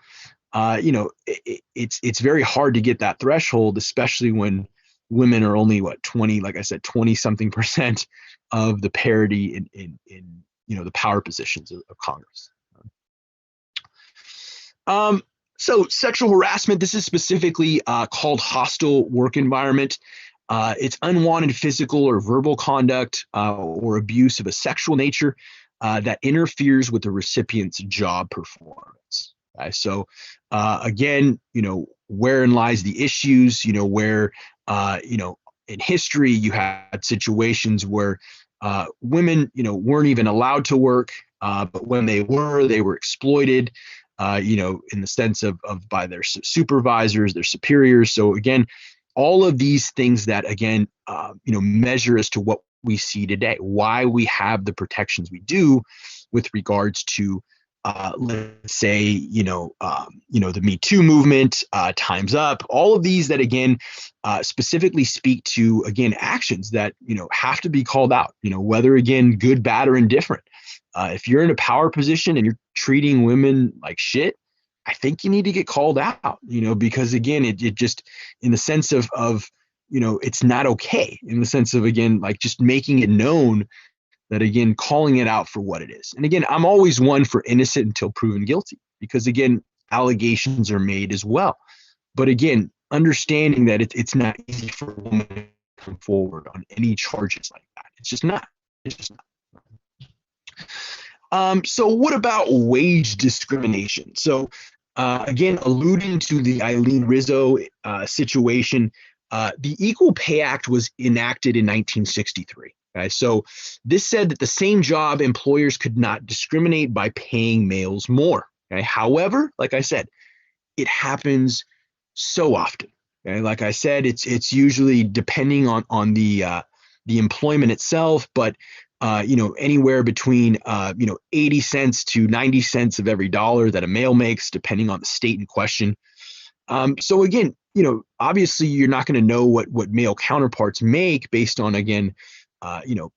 It's very hard to get that threshold, especially when women are only 20, like I said, 20 something percent of the parity in the power positions of Congress. So sexual harassment, this is specifically called hostile work environment. It's unwanted physical or verbal conduct or abuse of a sexual nature that interferes with the recipient's job performance. So again, wherein lies the issues, where, in history you had situations where women, weren't even allowed to work, but when they were exploited, in the sense of by their supervisors, their superiors. So again, all of these things that again, measure as to what we see today, why we have the protections we do with regards to, let's say, the Me Too movement, Time's Up, all of these that again, specifically speak to again actions that have to be called out. Whether again good, bad, or indifferent. If you're in a power position and you're treating women like shit, I think you need to get called out, because again, it just in the sense of it's not okay, in the sense of again, like just making it known that again, calling it out for what it is. And again, I'm always one for innocent until proven guilty, because again, allegations are made as well. But again, understanding that it's not easy for a woman to come forward on any charges like that. It's just not. It's just not. So what about wage discrimination? So again, alluding to the Eileen Rizzo situation, the Equal Pay Act was enacted in 1963. Okay? So this said that the same job employers could not discriminate by paying males more. Okay? However, like I said, it happens so often. Okay? Like I said, it's usually depending on the employment itself, but anywhere between 80 cents to 90 cents of every dollar that a male makes, depending on the state in question. So again, obviously you're not going to know what male counterparts make based on again,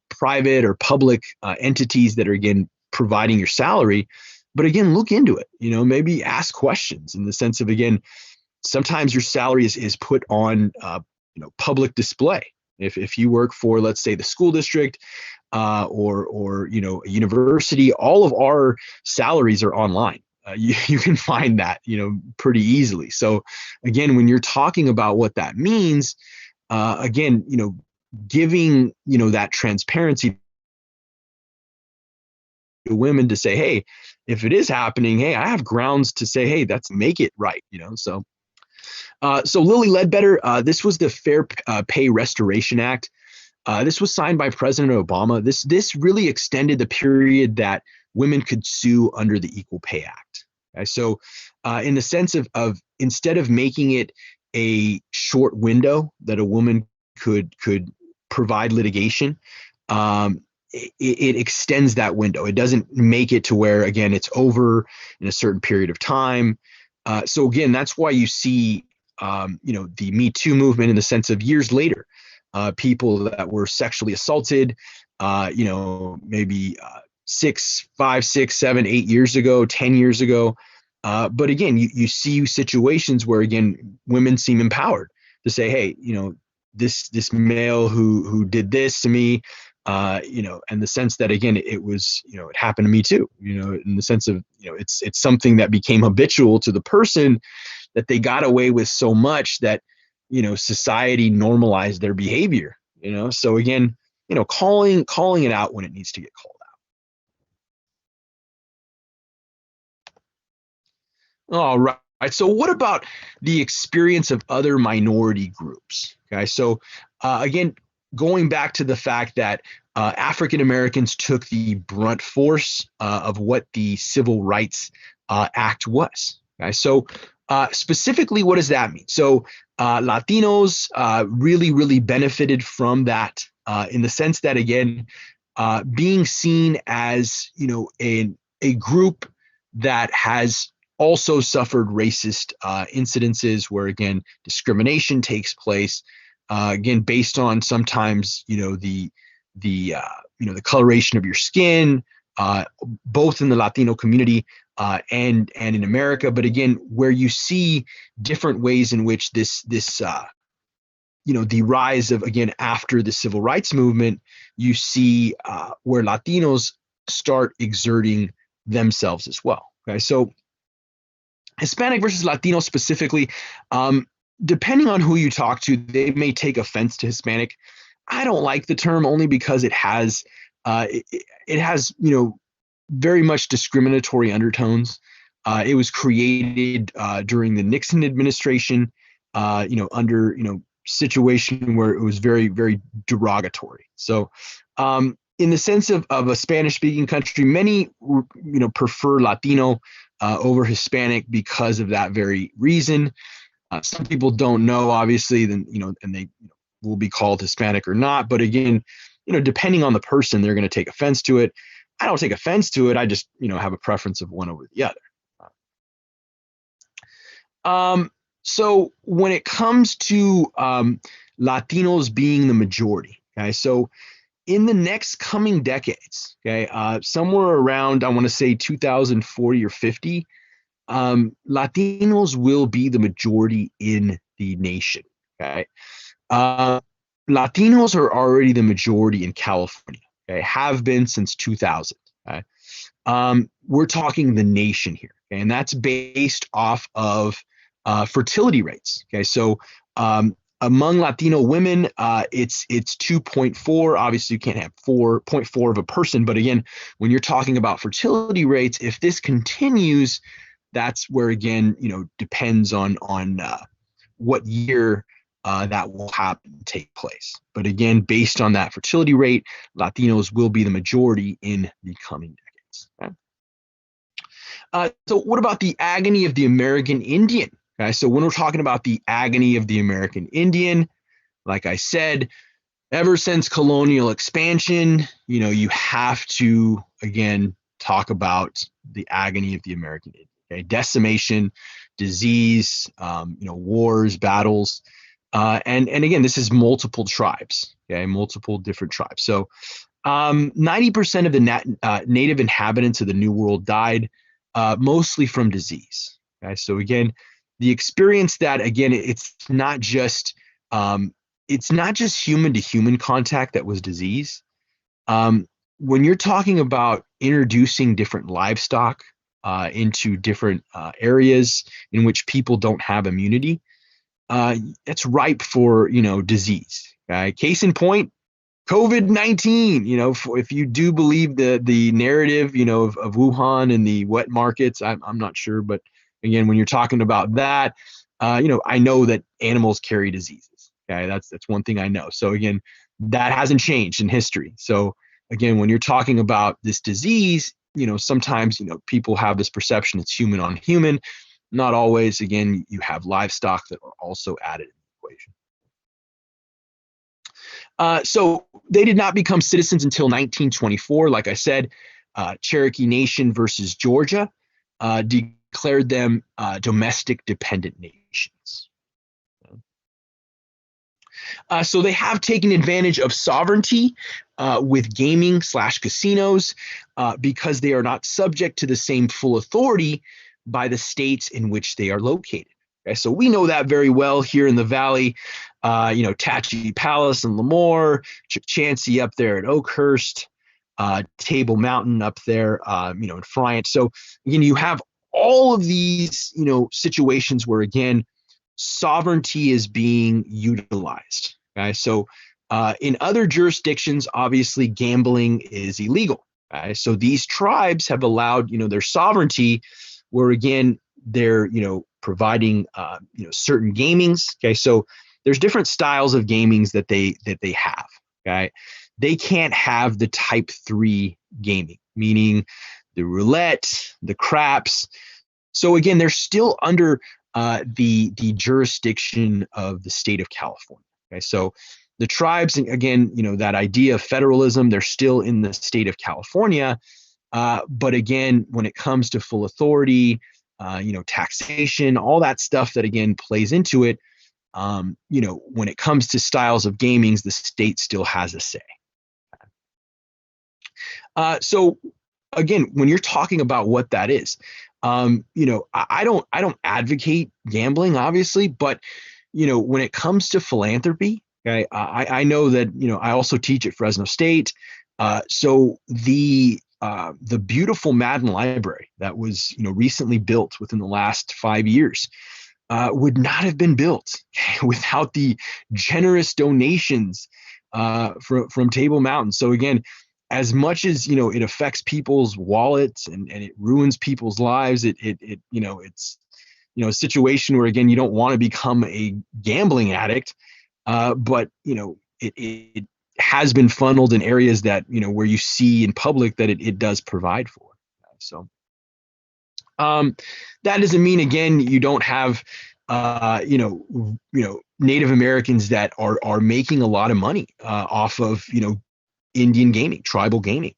private or public entities that are again providing your salary. But again, look into it. Maybe ask questions in the sense of again, sometimes your salary is put on public display. If you work for, let's say, the school district or a university, all of our salaries are online. You can find that pretty easily. So again, when you're talking about what that means, again, giving that transparency to women to say, hey, if it is happening, hey, I have grounds to say, hey, that's make it right. So Lilly Ledbetter, this was the Fair Pay Restoration Act. This was signed by President Obama. This really extended the period that women could sue under the Equal Pay Act. Okay? So in the sense of instead of making it a short window that a woman could provide litigation, it extends that window. It doesn't make it to where, again, it's over in a certain period of time. So again, that's why you see the Me Too movement in the sense of years later, people that were sexually assaulted, maybe 5, 6, 7, 8 years ago, 10 years ago. But again, you see situations where, again, women seem empowered to say, hey, this male who did this to me, and the sense that, again, it was, it happened to me too, in the sense of, it's something that became habitual to the person, that they got away with so much that, society normalized their behavior, so again, calling it out when it needs to get called All right. So, what about the experience of other minority groups? Okay. So, again, going back to the fact that African Americans took the brunt force of what the Civil Rights Act was. Okay. So, specifically, what does that mean? So, Latinos really, really benefited from that in the sense that, again, being seen as, a group that has also suffered racist incidences where, again, discrimination takes place, again, based on sometimes, the coloration of your skin, both in the Latino community and in America. But again, where you see different ways in which the rise of, again, after the civil rights movement, you see where Latinos start exerting themselves as well. Okay, so Hispanic versus Latino specifically, depending on who you talk to, they may take offense to Hispanic. I don't like the term only because it has very much discriminatory undertones. It was created during the Nixon administration, under situation where it was very, very derogatory. So, in the sense of a Spanish speaking country, many prefer Latino over Hispanic because of that very reason. Some people don't know, obviously, then and they will be called Hispanic or not. But again, depending on the person, they're going to take offense to it. I don't take offense to it. I just have a preference of one over the other. So when it comes to Latinos being the majority, okay, so in the next coming decades, okay, somewhere around, I want to say 2040 or 50, Latinos will be the majority in the nation. Okay, Latinos are already the majority in California. Okay, have been since 2000. Okay, we're talking the nation here, okay, and that's based off of fertility rates. Okay, so among Latino women, it's 2.4. Obviously, you can't have 4.4 of a person, but again, when you're talking about fertility rates, if this continues, that's where, again, depends on what year that will happen take place. But again, based on that fertility rate, Latinos will be the majority in the coming decades. Okay? So what about the agony of the American Indian? Okay, so when we're talking about the agony of the American Indian, like I said, ever since colonial expansion, you have to, again, talk about the agony of the American Indian. Okay? Decimation, disease, wars, battles, and again, this is multiple tribes. Okay, multiple different tribes. So 90% of the native inhabitants of the New World died, mostly from disease. Okay, so again, the experience that, again, it's not just human to human contact that was disease. When you're talking about introducing different livestock into different areas in which people don't have immunity, it's ripe for disease. Okay? Case in point, COVID-19. If you do believe the narrative of Wuhan and the wet markets, I'm not sure, but again, when you're talking about that, I know that animals carry diseases. Okay, that's one thing I know. So again, that hasn't changed in history. So again, when you're talking about this disease, sometimes people have this perception it's human on human. Not always. Again, you have livestock that are also added in the equation. So they did not become citizens until 1924. Like I said, Cherokee Nation versus Georgia declared them domestic dependent nations. So they have taken advantage of sovereignty with gaming / casinos because they are not subject to the same full authority by the states in which they are located. Okay, so we know that very well here in the Valley. Tachi Palace and Lemoore, Chancey up there at Oakhurst, Table Mountain up there, in Friant. So again, you have all of these, situations where, again, sovereignty is being utilized. Okay, so in other jurisdictions, obviously, gambling is illegal. Okay, so these tribes have allowed, their sovereignty, where, again, they're, providing, certain gamings. Okay. So there's different styles of gamings that they have. Okay. They can't have the type 3 gaming, meaning the roulette, the craps. So again, they're still under the jurisdiction of the state of California. Okay, so the tribes, again, that idea of federalism, they're still in the state of California. But again, when it comes to full authority, taxation, all that stuff that again plays into it, when it comes to styles of gamings, the state still has a say. So again, when you're talking about what that is, I don't advocate gambling, obviously, but when it comes to philanthropy, okay, I know that I also teach at Fresno State. So the beautiful Madden Library that was recently built within the last 5 years would not have been built without the generous donations from Table Mountain. So again, as much as it affects people's wallets and it ruins people's lives, it's a situation where again you don't want to become a gambling addict, but it has been funneled in areas that where you see in public that it does provide for. So that doesn't mean again you don't have Native Americans that are making a lot of money off of Indian gaming, tribal gaming.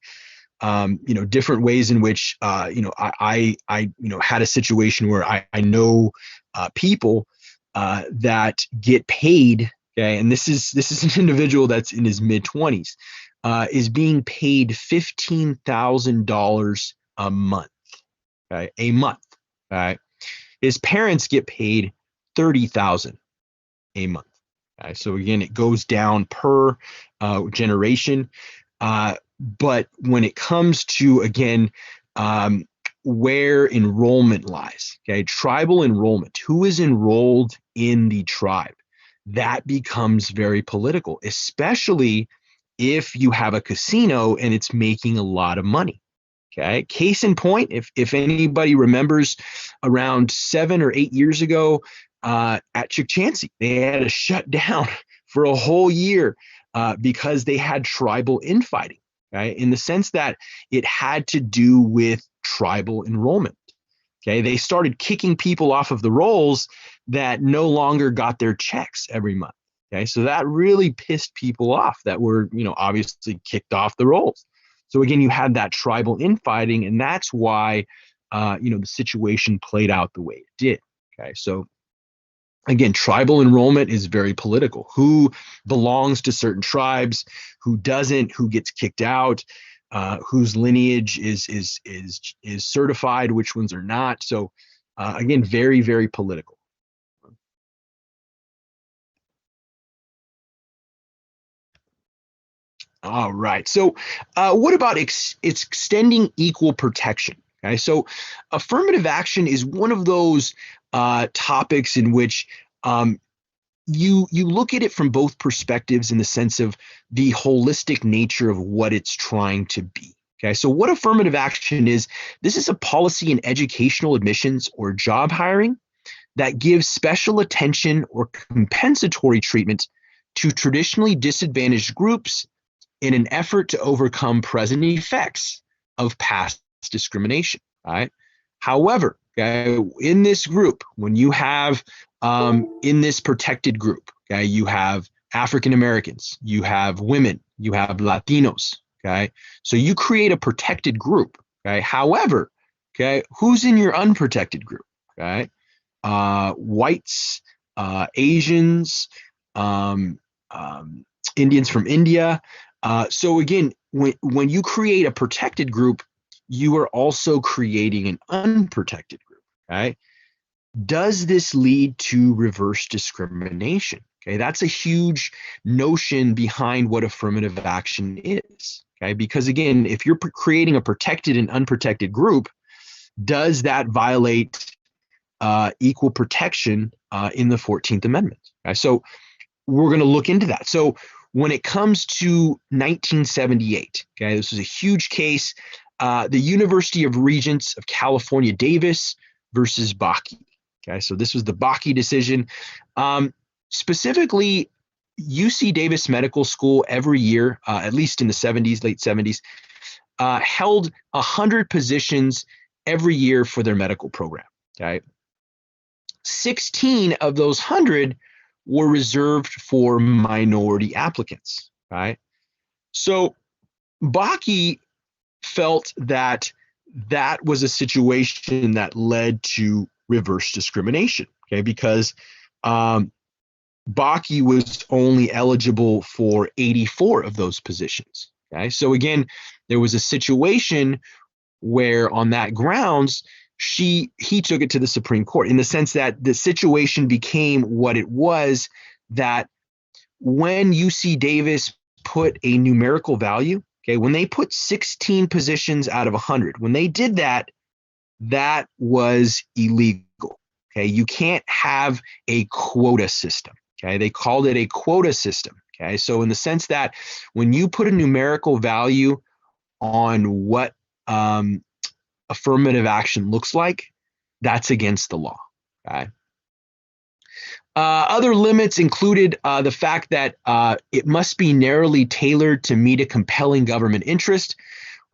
Different ways in which I had a situation where I know people that get paid. Okay, and this is an individual that's in his mid-20s, is being paid $15,000 a month. Okay, a month. All right, his parents get paid $30,000 a month. Okay? So again, it goes down per generation. But when it comes to, again, where enrollment lies, okay, tribal enrollment, who is enrolled in the tribe, that becomes very political, especially if you have a casino and it's making a lot of money. Okay, case in point, if anybody remembers, around 7 or 8 years ago at Chukchansi, they had to shut down for a whole year because they had tribal infighting, right? In the sense that it had to do with tribal enrollment. Okay, they started kicking people off of the rolls that no longer got their checks every month. Okay, so that really pissed people off that were, obviously kicked off the rolls. So again, you had that tribal infighting, and that's why, the situation played out the way it did. Okay, so again, tribal enrollment is very political. Who belongs to certain tribes, who doesn't, who gets kicked out, whose lineage is certified, which ones are not. So again, very, very political. All right. So what about extending equal protection? Okay, so affirmative action is one of those topics in which you look at it from both perspectives in the sense of the holistic nature of what it's trying to be. Okay, so what affirmative action is, this is a policy in educational admissions or job hiring that gives special attention or compensatory treatment to traditionally disadvantaged groups in an effort to overcome present effects of past discrimination. All right. However, okay, in this group, when you have in this protected group, okay, you have African Americans, you have women, you have Latinos. Okay, so you create a protected group. Okay, however, okay, who's in your unprotected group? Okay, whites, Asians, Indians from India. So again, when you create a protected group, you are also creating an unprotected group. Okay, does this lead to reverse discrimination? Okay, that's a huge notion behind what affirmative action is. Okay, because again, if you're creating a protected and unprotected group, does that violate equal protection in the 14th Amendment? Okay, so we're going to look into that. So when it comes to 1978, okay, this was a huge case. The University of Regents of California, Davis versus Bakke. Okay, so this was the Bakke decision. Specifically, UC Davis Medical School every year, at least in the 70s, late 70s, held 100 positions every year for their medical program. Okay, 16 of those 100 were reserved for minority applicants. Right, so Bakke felt that that was a situation that led to reverse discrimination. Okay, because Bakke was only eligible for 84 of those positions. Okay, so again, there was a situation where on that grounds, he took it to the Supreme Court in the sense that the situation became what it was, that when UC Davis put a numerical value, okay, when they put 16 positions out of 100, when they did that, that was illegal. Okay, you can't have a quota system. Okay, they called it a quota system. Okay, so in the sense that when you put a numerical value on what affirmative action looks like, that's against the law. Okay. Other limits included the fact that it must be narrowly tailored to meet a compelling government interest.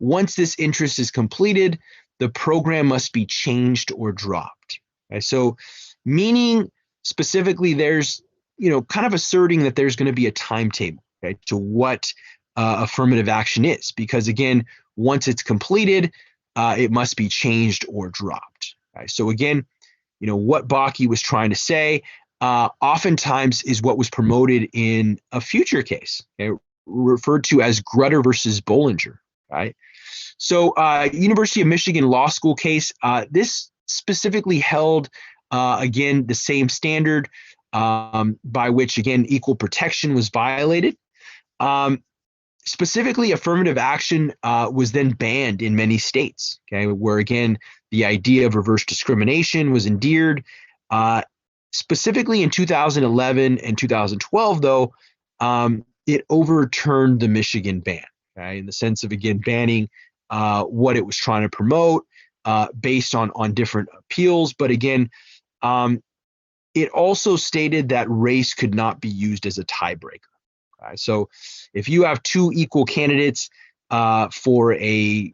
Once this interest is completed, the program must be changed or dropped. Okay, so meaning specifically there's, kind of asserting that there's going to be a timetable, okay, to what affirmative action is, because again, once it's completed, it must be changed or dropped. Okay, so again, what Bakke was trying to say, oftentimes is what was promoted in a future case, okay, referred to as Grutter versus Bollinger. Right. So University of Michigan Law School case, this specifically held, again, the same standard by which, again, equal protection was violated. Specifically, affirmative action was then banned in many states, okay, where, again, the idea of reverse discrimination was endeared. Specifically in 2011 and 2012, though, it overturned the Michigan ban, okay, in the sense of, again, banning what it was trying to promote based on different appeals. But again, it also stated that race could not be used as a tiebreaker. Okay? So if you have two equal candidates for a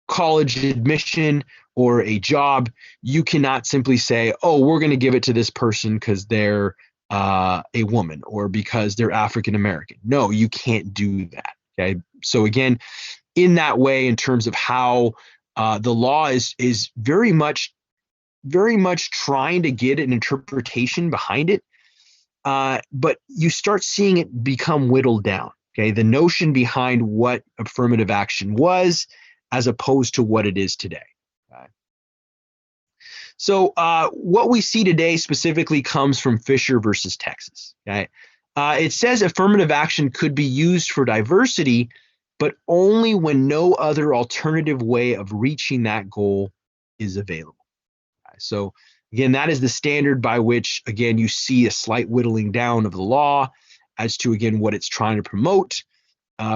college admission or a job, you cannot simply say, oh, we're going to give it to this person because they're a woman or because they're African American. No, you can't do that. Okay. So again, in that way, in terms of how the law is very much trying to get an interpretation behind it, but you start seeing it become whittled down. Okay, the notion behind what affirmative action was, as opposed to what it is today. Okay. So what we see today specifically comes from Fisher versus Texas. Okay, it says affirmative action could be used for diversity, but only when no other alternative way of reaching that goal is available. So again, that is the standard by which, again, you see a slight whittling down of the law as to, again, what it's trying to promote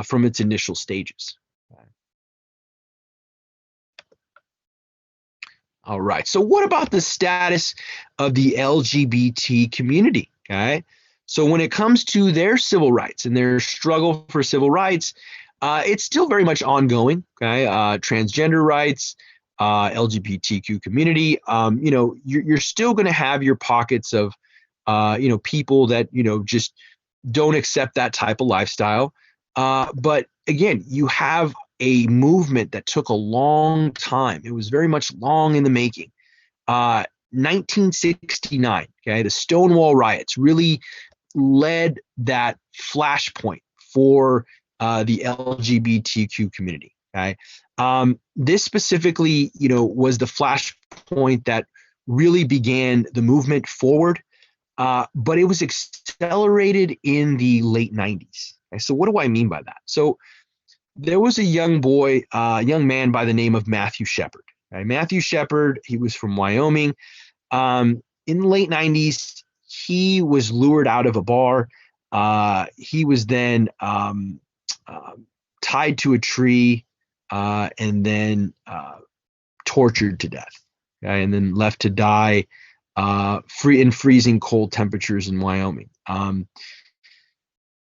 from its initial stages. All right. So what about the status of the LGBT community? Okay. So when it comes to their civil rights and their struggle for civil rights, it's still very much ongoing. Okay. Transgender rights, LGBTQ community, you're still going to have your pockets of, people that, just don't accept that type of lifestyle. But again, you have a movement that took a long time. It was very much long in the making. 1969, okay, the Stonewall riots really led that flashpoint for the LGBTQ community. Okay. This specifically, was the flashpoint that really began the movement forward, but it was accelerated in the late 90s. Okay, so what do I mean by that? So there was a young man by the name of Matthew Shepard. Okay? Matthew Shepard, he was from Wyoming. In the late 90s, he was lured out of a bar. He was then tied to a tree and then tortured to death. okay, and then left to die free in freezing cold temperatures in Wyoming.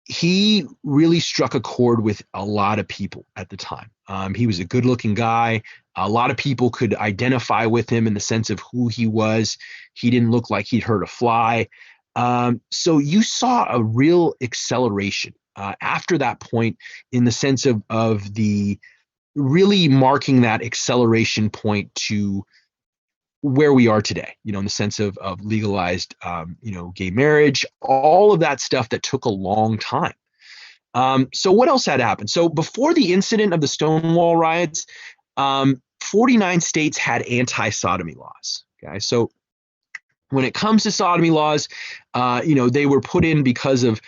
He really struck a chord with a lot of people at the time. He was a good-looking guy. A lot of people could identify with him in the sense of who he was. He didn't look like he'd hurt a fly. So you saw a real acceleration after that point in the sense of the really marking that acceleration point to where we are today, in the sense of legalized, gay marriage, all of that stuff that took a long time. So what else had happened? So before the incident of the Stonewall riots, 49 states had anti-sodomy laws. Okay, so when it comes to sodomy laws, they were put in because of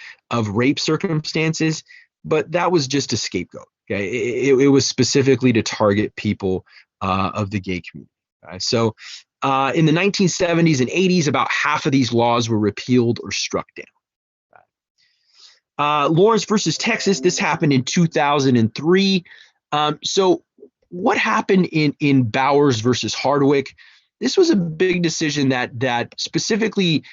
rape circumstances, but that was just a scapegoat. Okay, it was specifically to target people of the gay community. So in the 1970s and 80s, about half of these laws were repealed or struck down. Lawrence versus Texas, this happened in 2003. So what happened in Bowers versus Hardwick? This was a big decision that specifically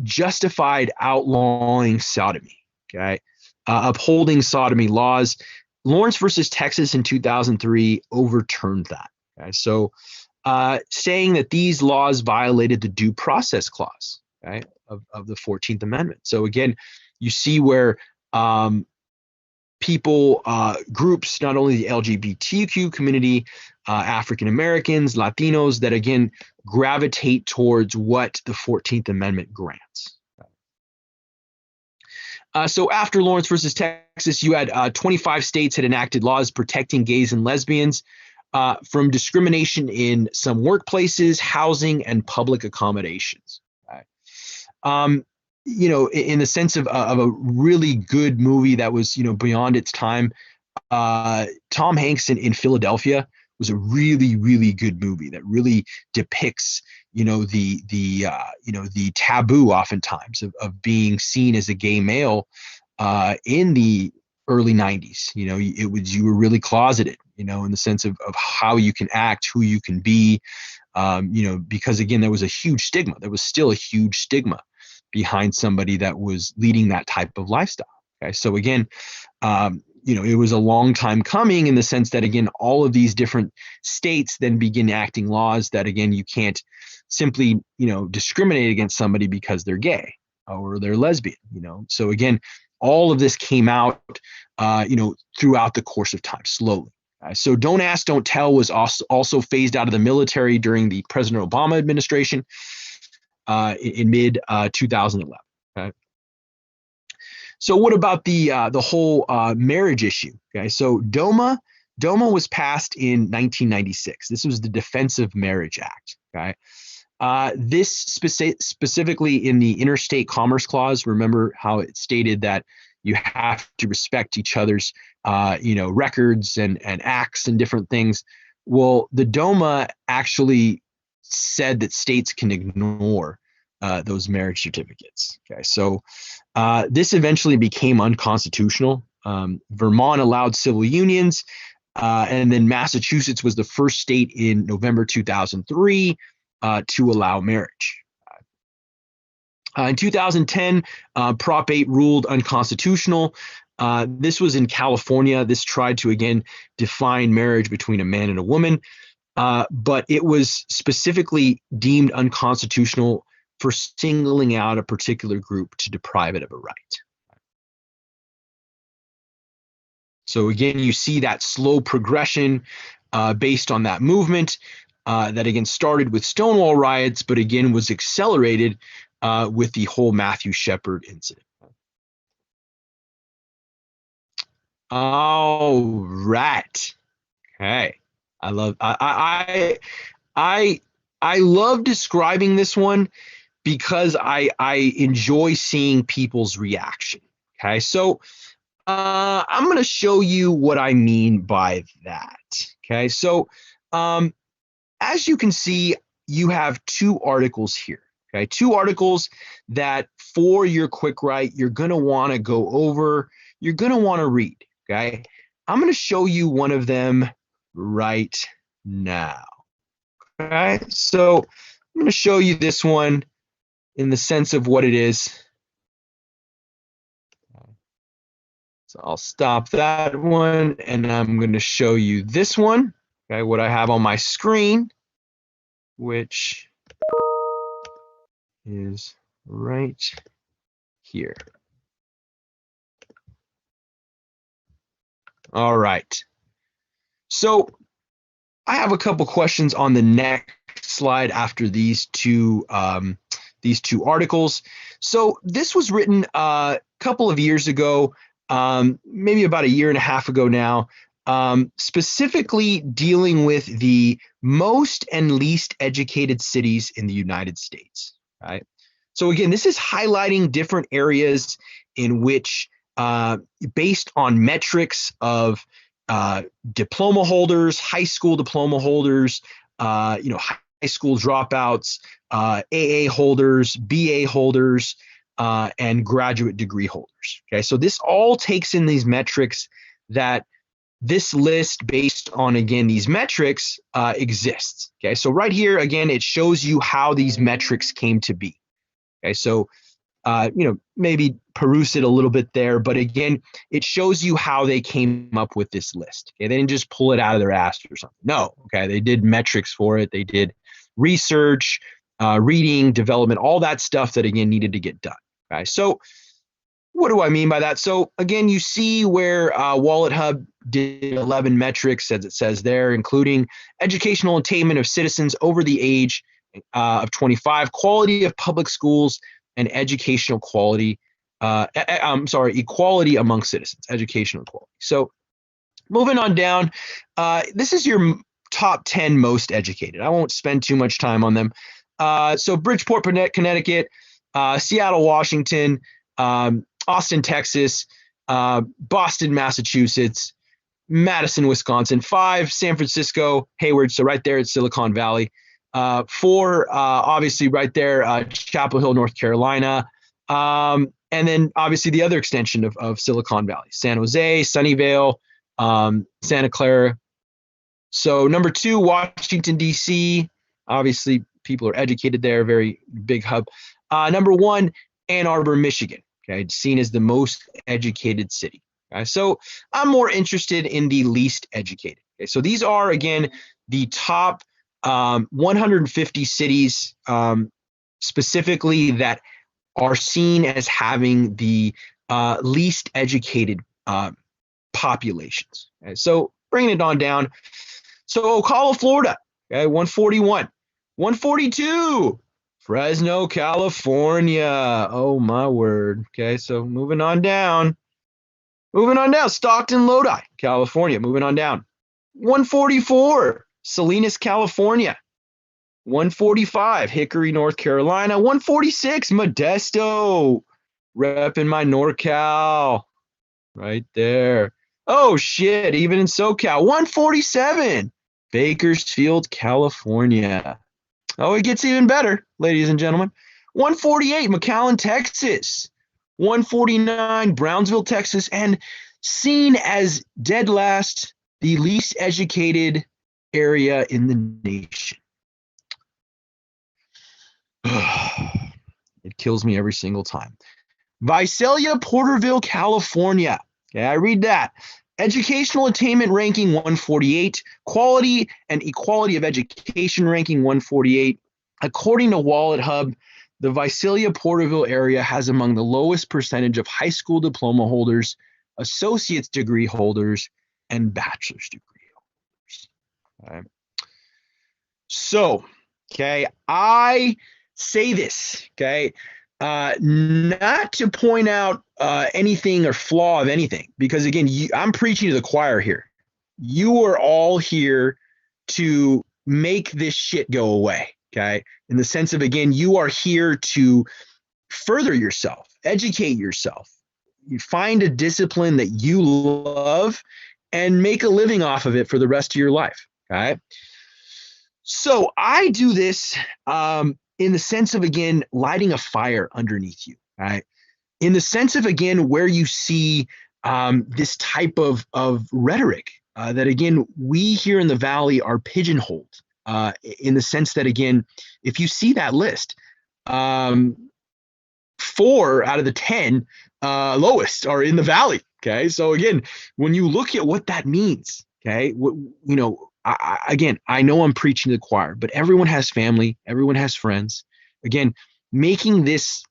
justified outlawing sodomy, okay, upholding sodomy laws. Lawrence versus Texas in 2003 overturned that. Okay, so saying that these laws violated the due process clause, okay, of the 14th Amendment. So again, you see where people, groups, not only the LGBTQ community, African Americans, Latinos, that again gravitate towards what the 14th Amendment grants. So after Lawrence versus Texas, you had 25 states had enacted laws protecting gays and lesbians from discrimination in some workplaces, housing, and public accommodations. Okay. In the sense of a really good movie that was, beyond its time, Tom Hanks in Philadelphia was a really, really good movie that really depicts, the taboo oftentimes of being seen as a gay male in the early 90s. You were really closeted, in the sense of how you can act, who you can be, because again, there was a huge stigma. There was still a huge stigma behind somebody that was leading that type of lifestyle. Okay. So again, it was a long time coming in the sense that, again, all of these different states then begin acting laws that, again, you can't simply, discriminate against somebody because they're gay or they're lesbian, So again, all of this came out, throughout the course of time, slowly. So Don't Ask, Don't Tell was also phased out of the military during the President Obama administration in mid 2011. Okay. So what about the whole marriage issue? Okay, so DOMA was passed in 1996. This was the Defense of Marriage Act. Okay, this specifically in the Interstate Commerce Clause. Remember how it stated that you have to respect each other's, records and acts and different things. Well, the DOMA actually said that states can ignore those marriage certificates. Okay, so this eventually became unconstitutional. Vermont allowed civil unions, and then Massachusetts was the first state in November 2003 to allow marriage. In 2010, Prop 8 ruled unconstitutional. This was in California. This tried to, again, define marriage between a man and a woman, but it was specifically deemed unconstitutional for singling out a particular group to deprive it of a right. So again, you see that slow progression based on that movement that, again, started with Stonewall riots, but again was accelerated with the whole Matthew Shepard incident. All right. Okay. I love describing this one because I enjoy seeing people's reaction. Okay. So I'm going to show you what I mean by that. Okay. So as you can see, you have two articles here. Okay, two articles that for your quick write, you're going to want to go over, you're going to want to read. Okay, I'm going to show you one of them right now. right? So I'm going to show you this one in the sense of what it is. So I'll stop that one, and I'm going to show you this one, okay, what I have on my screen, which is right here. All right. So I have a couple questions on the next slide after these two articles. So this was written a couple of years ago, maybe about a year and a half ago now, specifically dealing with the most and least educated cities in the United States. Right. So again, this is highlighting different areas in which, based on metrics of diploma holders, high school diploma holders, high school dropouts, AA holders, BA holders, and graduate degree holders. Okay, so this all takes in these metrics that this list based on, again, these metrics exists. Okay, so right here, again, it shows you how these metrics came to be. Okay, so maybe peruse it a little bit there, but again, it shows you how they came up with this list. Okay, they didn't just pull it out of their ass or something. No, okay, they did metrics for it. They did research, reading, development, all that stuff that again needed to get done. Okay, so what do I mean by that? So again, you see where WalletHub did 11 metrics, as it says there, including educational attainment of citizens over the age of 25, quality of public schools, and educational quality. Equality among citizens, educational equality. So moving on down, this is your top 10 most educated. I won't spend too much time on them. So Bridgeport, Connecticut, Seattle, Washington, Austin, Texas, Boston, Massachusetts, Madison, Wisconsin. 5, San Francisco, Hayward, so right there at Silicon Valley. 4, obviously right there, Chapel Hill, North Carolina. And then obviously the other extension of Silicon Valley, San Jose, Sunnyvale, Santa Clara. So number 2, Washington, D.C. Obviously people are educated there, very big hub. Number 1, Ann Arbor, Michigan. Okay, seen as the most educated city. Okay, so I'm more interested in the least educated. Okay, so these are, again, the top 150 cities specifically that are seen as having the least educated populations. Okay, so bringing it on down. So Ocala, Florida, okay, 141. 142, Fresno, California. Oh, my word. Okay, so moving on down. Stockton, Lodi, California. Moving on down. 144, Salinas, California. 145, Hickory, North Carolina. 146, Modesto, repping my NorCal, right there. Oh shit, even in SoCal. 147, Bakersfield, California. Oh, it gets even better, ladies and gentlemen. 148, McAllen, Texas. 149, Brownsville, Texas, and seen as dead last, the least educated area in the nation. It kills me every single time. Visalia, Porterville, California. Okay, I read that. Educational attainment ranking 148, quality and equality of education ranking 148. According to WalletHub, the Visalia Porterville area has among the lowest percentage of high school diploma holders, associate's degree holders, and bachelor's degree holders. All right. So, okay, I say this, okay, not to point out anything or flaw of anything, because again, I'm preaching to the choir here. You are all here to make this shit go away, okay? In the sense of, again, you are here to further yourself, educate yourself. You find a discipline that you love and make a living off of it for the rest of your life, okay? So I do this in the sense of, again, lighting a fire underneath you, right? In the sense of, again, where you see this type of rhetoric that, again, we here in the Valley are pigeonholed, in the sense that, again, if you see that list, um, 4 out of the 10 lowest are in the valley. Okay, so again, when you look at what that means, okay, again, I know I'm preaching to the choir, but everyone has family, everyone has friends. Again, making this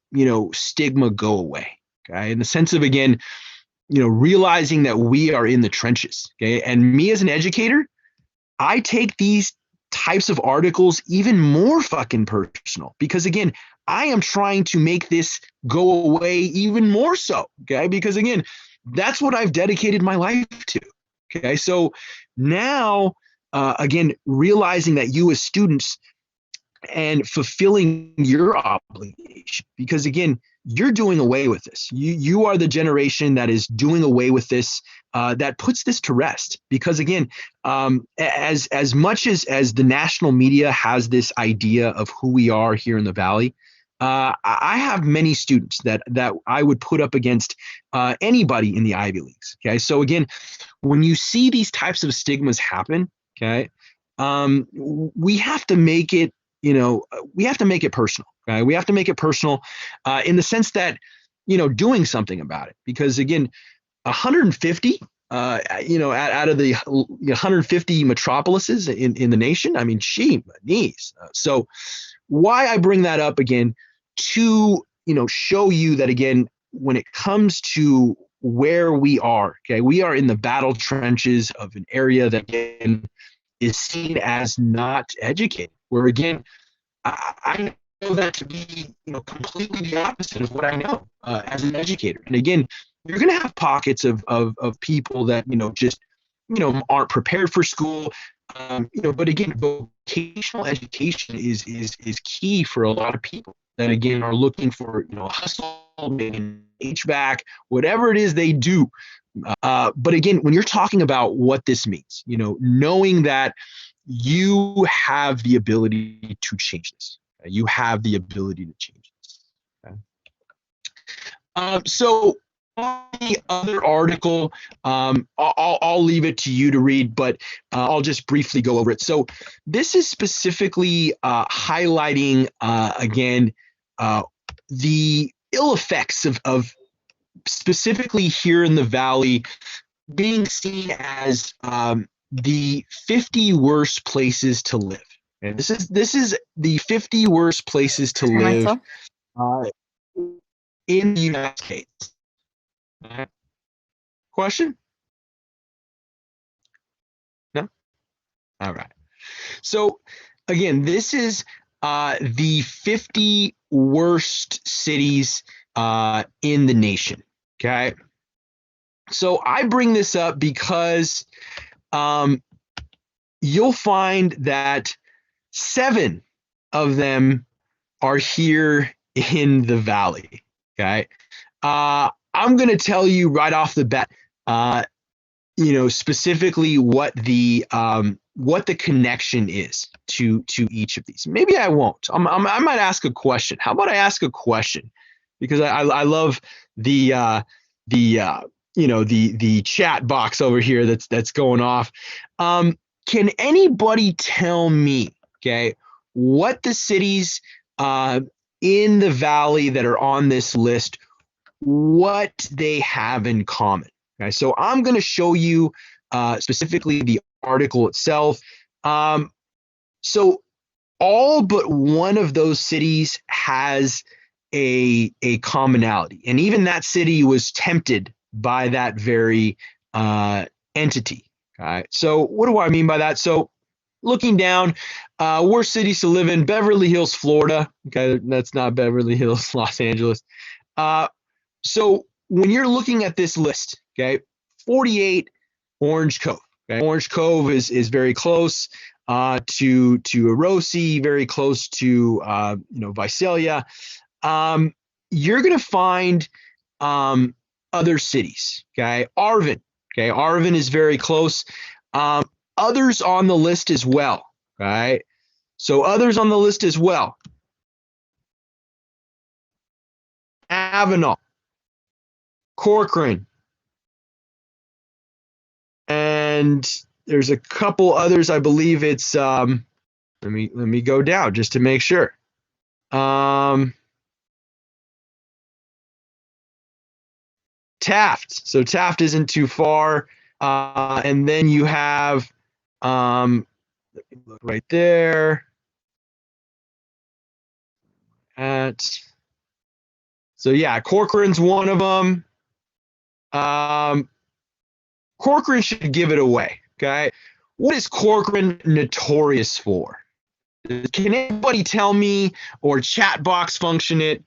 stigma go away. Okay, in the sense of, again, realizing that we are in the trenches. Okay, and me as an educator, I take these types of articles even more fucking personal because, again, I am trying to make this go away even more so. Okay. Because, again, that's what I've dedicated my life to. Okay. So now, again, realizing that you as students and fulfilling your obligation, because, again, you're doing away with this. You are the generation that is doing away with this, that puts this to rest. Because, again, as much as the national media has this idea of who we are here in the Valley, I have many students that I would put up against anybody in the Ivy Leagues. Okay, so again, when you see these types of stigmas happen, okay, we have to make it we have to make it personal. Okay? We have to make it personal in the sense that, doing something about it. Because, again, 150, out of the 150 metropolises in the nation, I mean, knees. So why I bring that up again to, show you that, again, when it comes to where we are, okay, we are in the battle trenches of an area that, again, is seen as not educated. Where, again, I know that to be completely the opposite of what I know as an educator. And, again, you're going to have pockets of people that just aren't prepared for school. But, again, vocational education is key for a lot of people that, again, are looking for hustle, maybe an HVAC, whatever it is they do. But, again, when you're talking about what this means, knowing that you have the ability to change this. You have the ability to change this. Okay? So on the other article, I'll leave it to you to read, but I'll just briefly go over it. So this is specifically highlighting, again, the ill effects of specifically here in the Valley being seen as the 50 worst places to live. And this is the 50 worst places to live in the United States. Question? No? All right. So, again, this is the 50 worst cities in the nation. Okay. So I bring this up because you'll find that 7 of them are here in the Valley. Okay. I'm going to tell you right off the bat, specifically what the connection is to each of these. Maybe I won't. I might ask a question. How about I ask a question? Because I love the chat box over here that's going off. Can anybody tell me, okay, what the cities in the Valley that are on this list, what they have in common? Okay, so I'm going to show you specifically the article itself. So all but one of those cities has a commonality, and even that city was tempted by that very entity. All right. So what do I mean by that? So looking down, worst cities to live in: Beverly Hills, Florida. Okay, that's not Beverly Hills, Los Angeles. So when you're looking at this list, okay, 48, Orange Cove. Okay? Orange Cove is very close to Orosi, very close to Visalia. You're gonna find other cities. Okay, Arvin. Okay, Arvin is very close. Others on the list as well. Right. So others on the list as well: Avenal, Corcoran, and there's a couple others. I believe it's Let me go down just to make sure. Taft. So Taft isn't too far. And then you have, let me look right there. So yeah, Corcoran's one of them. Corcoran should give it away. Okay. What is Corcoran notorious for? Can anybody tell me, or chat box function it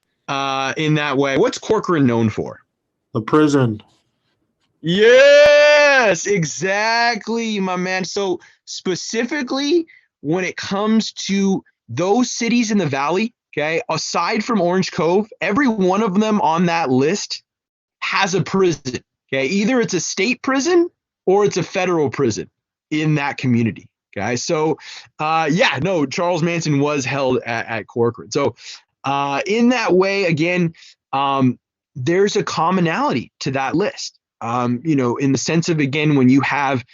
in that way? What's Corcoran known for? The prison. Yes, exactly, my man. So specifically, when it comes to those cities in the valley, okay, aside from Orange Cove, every one of them on that list has a prison. Okay, either it's a state prison or it's a federal prison in that community. Okay, so yeah, no, Charles Manson was held at Corcoran. So in that way, again, there's a commonality to that list. In the sense of, again, when you have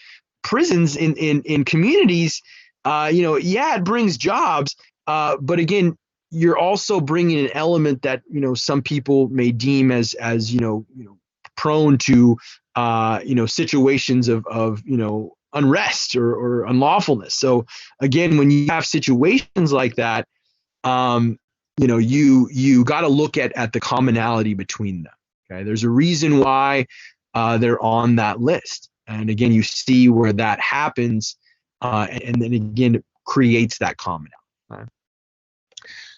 prisons in communities, yeah, it brings jobs, but again, you're also bringing an element that some people may deem as prone to situations of unrest or unlawfulness. So again, when you have situations like that, you got to look at the commonality between them. Okay, there's a reason why they're on that list, and again, you see where that happens, and then again, it creates that commonality. Right?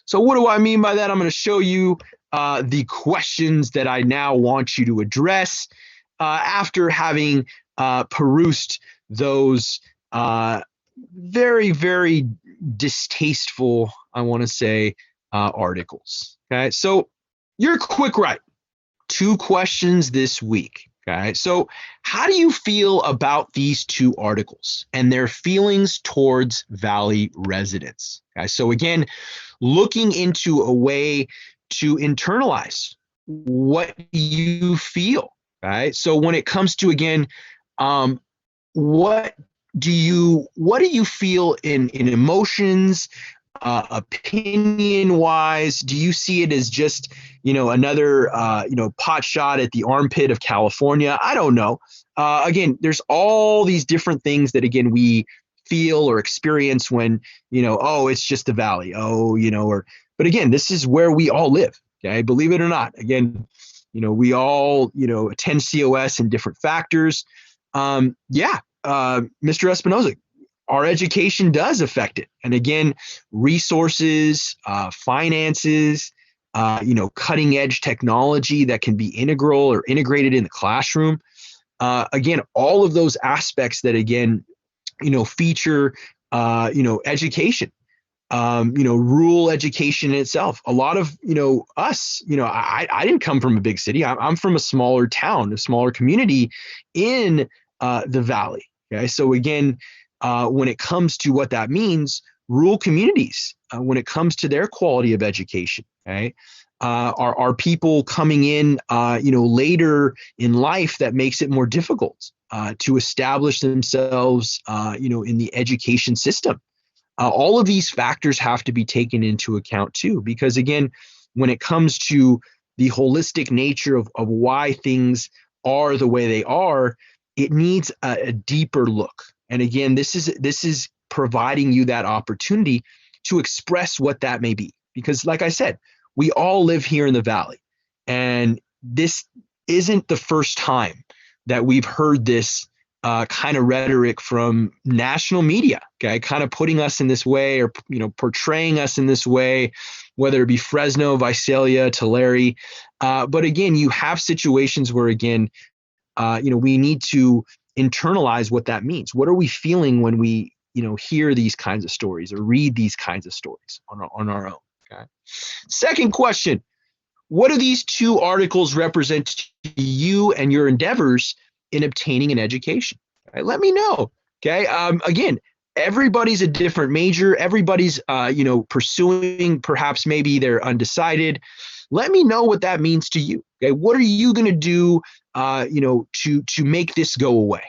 So what do I mean by that? I'm going to show you the questions that I now want you to address after having perused those very, very distasteful, I want to say, articles. Okay, so your quick write, 2 questions this week. Okay, so how do you feel about these 2 articles and their feelings towards Valley residents? Okay, so again, looking into a way to internalize what you feel. Okay, so when it comes to, again, what do you feel in emotions, opinion wise? Do you see it as just another pot shot at the armpit of California? I don't know. Again, there's all these different things that, again, we feel or experience when oh, it's just the valley, but again, this is where we all live. Okay, believe it or not, again, we all attend COS in different factors. Mr. Espinoza, our education does affect it. And again, resources, finances, cutting edge technology that can be integral or integrated in the classroom. Again, all of those aspects that, again, feature, education, rural education in itself. A lot of, us, I didn't come from a big city. I'm from a smaller town, a smaller community in the valley. Okay. So again, when it comes to what that means, rural communities, when it comes to their quality of education, okay, are people coming in, later in life that makes it more difficult to establish themselves, in the education system. All of these factors have to be taken into account too, because again, when it comes to the holistic nature of why things are the way they are, it needs a deeper look. And again, this is providing you that opportunity to express what that may be. Because like I said, we all live here in the valley. And this isn't the first time that we've heard this kind of rhetoric from national media, okay, kind of putting us in this way, or portraying us in this way, whether it be Fresno, Visalia, Tulare. But again, you have situations where, again, we need to internalize what that means. What are we feeling when we hear these kinds of stories or read these kinds of stories on our own? Okay. Second question: what do these 2 articles represent to you and your endeavors in obtaining an education? Okay, let me know. Okay. Again, everybody's a different major. Everybody's, pursuing, perhaps maybe they're undecided. Let me know what that means to you. Okay. What are you going to do, to make this go away,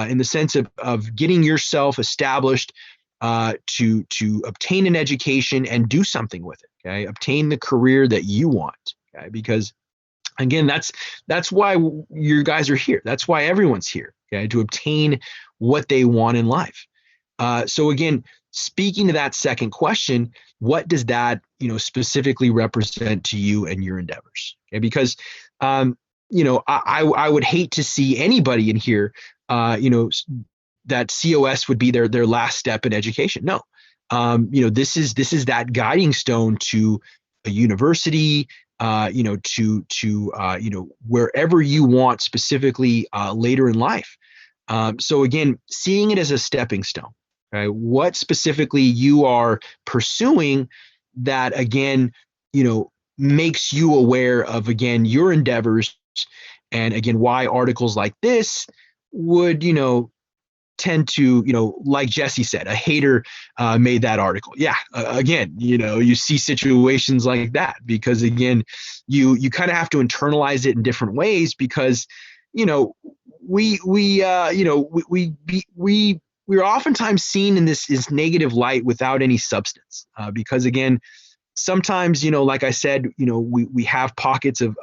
in the sense of getting yourself established, to obtain an education and do something with it. Okay, obtain the career that you want. Okay, because again, that's why you guys are here. That's why everyone's here. Okay, to obtain what they want in life. So again, speaking to that second question, what does that specifically represent to you and your endeavors? Okay, because I would hate to see anybody in here, that COS would be their last step in education. No, this is that guiding stone to a university, to wherever you want specifically later in life. So again, seeing it as a stepping stone. Okay, what specifically you are pursuing that again, makes you aware of again your endeavors, and again why articles like this would tend to, like Jesse said, a hater made that article. Yeah, again, you see situations like that because again, you kind of have to internalize it in different ways because, we're oftentimes seen in this negative light without any substance. Because again, sometimes, like I said, we have pockets of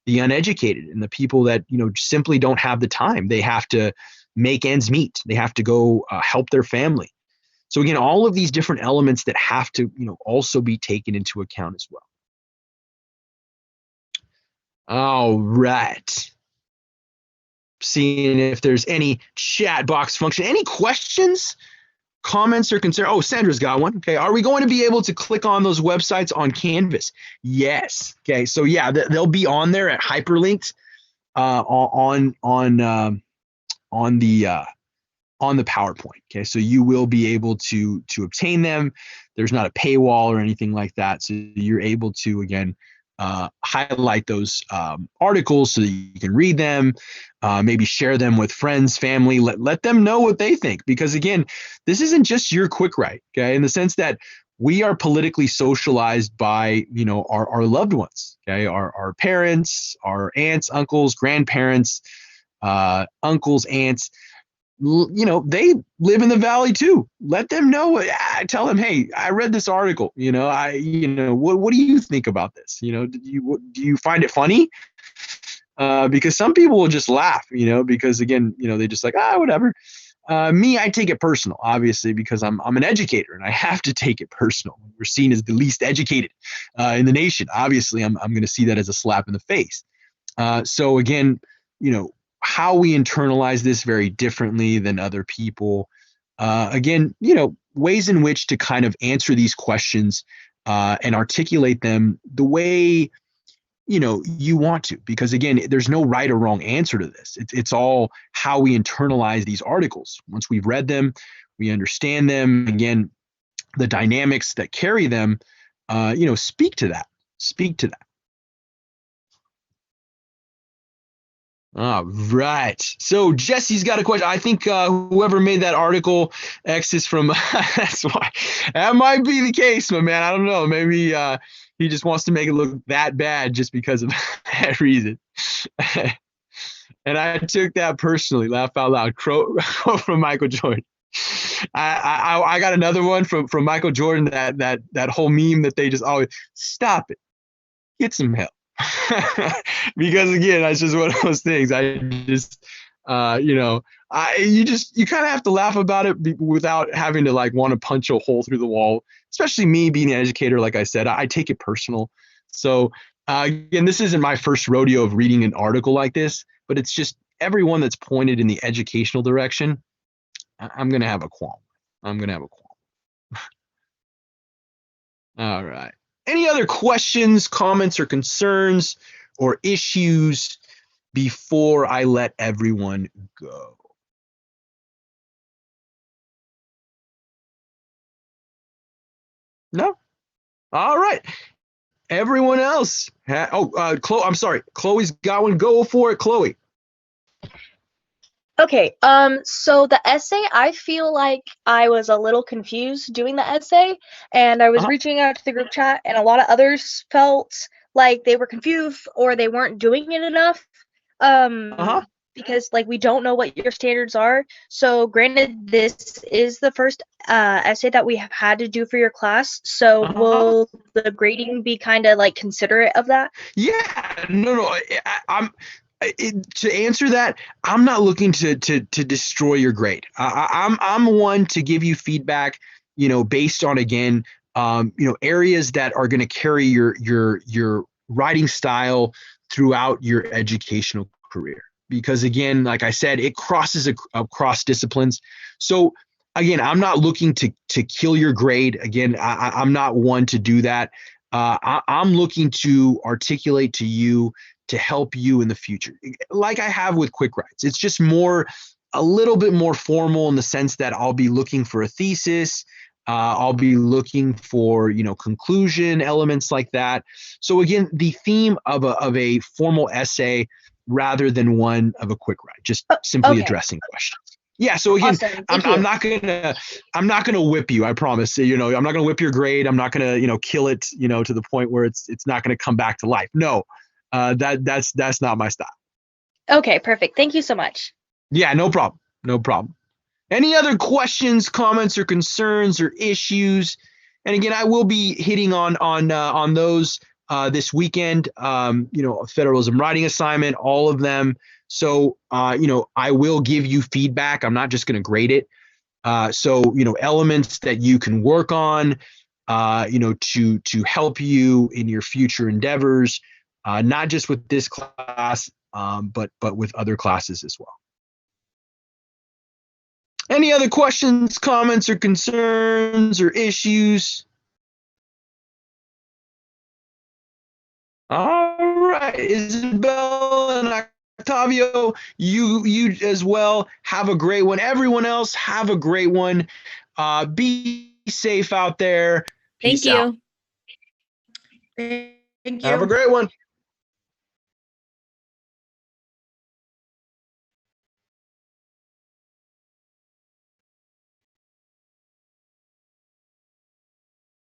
the uneducated and the people that, simply don't have the time. They have to make ends meet. They have to go help their family. So again, all of these different elements that have to, also be taken into account as well. All right. Seeing if there's any chat box function. Any questions, comments, or concern? Oh, Sandra's got one. Okay. Are we going to be able to click on those websites on Canvas? Yes. Okay. So yeah, they'll be on there at hyperlinked on the PowerPoint. Okay, so you will be able to obtain them. There's not a paywall or anything like that, so you're able to again highlight those articles so that you can read them, maybe share them with friends, family. Let them know what they think, because again, this isn't just your quick write. Okay, in the sense that we are politically socialized by our loved ones. Okay, our parents, our aunts, uncles, grandparents, uncles, aunts. They live in the valley too. Let them know. Tell them, hey, I read this article. What do you think about this? Do you find it funny? Because some people will just laugh. Because again, they just like whatever. Me, I take it personal, obviously, because I'm an educator and I have to take it personal. We're seen as the least educated in the nation. Obviously, I'm going to see that as a slap in the face. So again, how we internalize this very differently than other people. Again, ways in which to kind of answer these questions and articulate them the way you want to, because again, there's no right or wrong answer to this. It's all how we internalize these articles. Once we've read them, we understand them. Again, the dynamics that carry them, speak to that. All right. So Jesse's got a question. I think whoever made that article X is from that's why that might be the case, my man. I don't know. Maybe he just wants to make it look that bad just because of that reason. And I took that personally. Laugh out loud. Crow from Michael Jordan. I got another one from Michael Jordan, that whole meme that they just always stop it. Get some help. Because again, that's just one of those things. I just you kind of have to laugh about it without having to like want to punch a hole through the wall. Especially me being an educator, like I said, I take it personal. So again, this isn't my first rodeo of reading an article like this, but it's just everyone that's pointed in the educational direction, I'm gonna have a qualm. All right. Any other questions, comments, or concerns or issues before I let everyone go? No? All right. Everyone else. Chloe, I'm sorry. Chloe's got one. Go for it, Chloe. Okay, so the essay, I feel like I was a little confused doing the essay, and I was reaching out to the group chat, and a lot of others felt like they were confused or they weren't doing it enough. because like we don't know what your standards are. So granted, this is the first essay that we have had to do for your class. So will the grading be kind of like considerate of that? Yeah, no. To answer that, I'm not looking to destroy your grade. I'm one to give you feedback, based on, again, areas that are going to carry your writing style throughout your educational career. Because again, like I said, it crosses across disciplines. So again, I'm not looking to kill your grade. Again, I'm not one to do that. I'm looking to articulate to you to help you in the future, like I have with Quick Writes. It's just a little bit more formal in the sense that I'll be looking for a thesis. I'll be looking for, conclusion elements like that. So again, the theme of a formal essay rather than one of a quick write, just simply addressing questions. Yeah. So again, Awesome. I'm not gonna whip you. I promise. I'm not gonna whip your grade. I'm not gonna, kill it, to the point where it's not gonna come back to life. No, that's not my style. Okay, perfect. Thank you so much. Yeah, no problem. No problem. Any other questions, comments, or concerns or issues? And again, I will be hitting on those this weekend. Federalism writing assignment, all of them. So I will give you feedback. I'm not just going to grade it. So elements that you can work on, to help you in your future endeavors, not just with this class, but with other classes as well. Any other questions, comments, or concerns or issues? All right, Isabel and Octavio, you as well. Have a great one. Everyone else, have a great one. Be safe out there. Peace out. Thank you. Have a great one.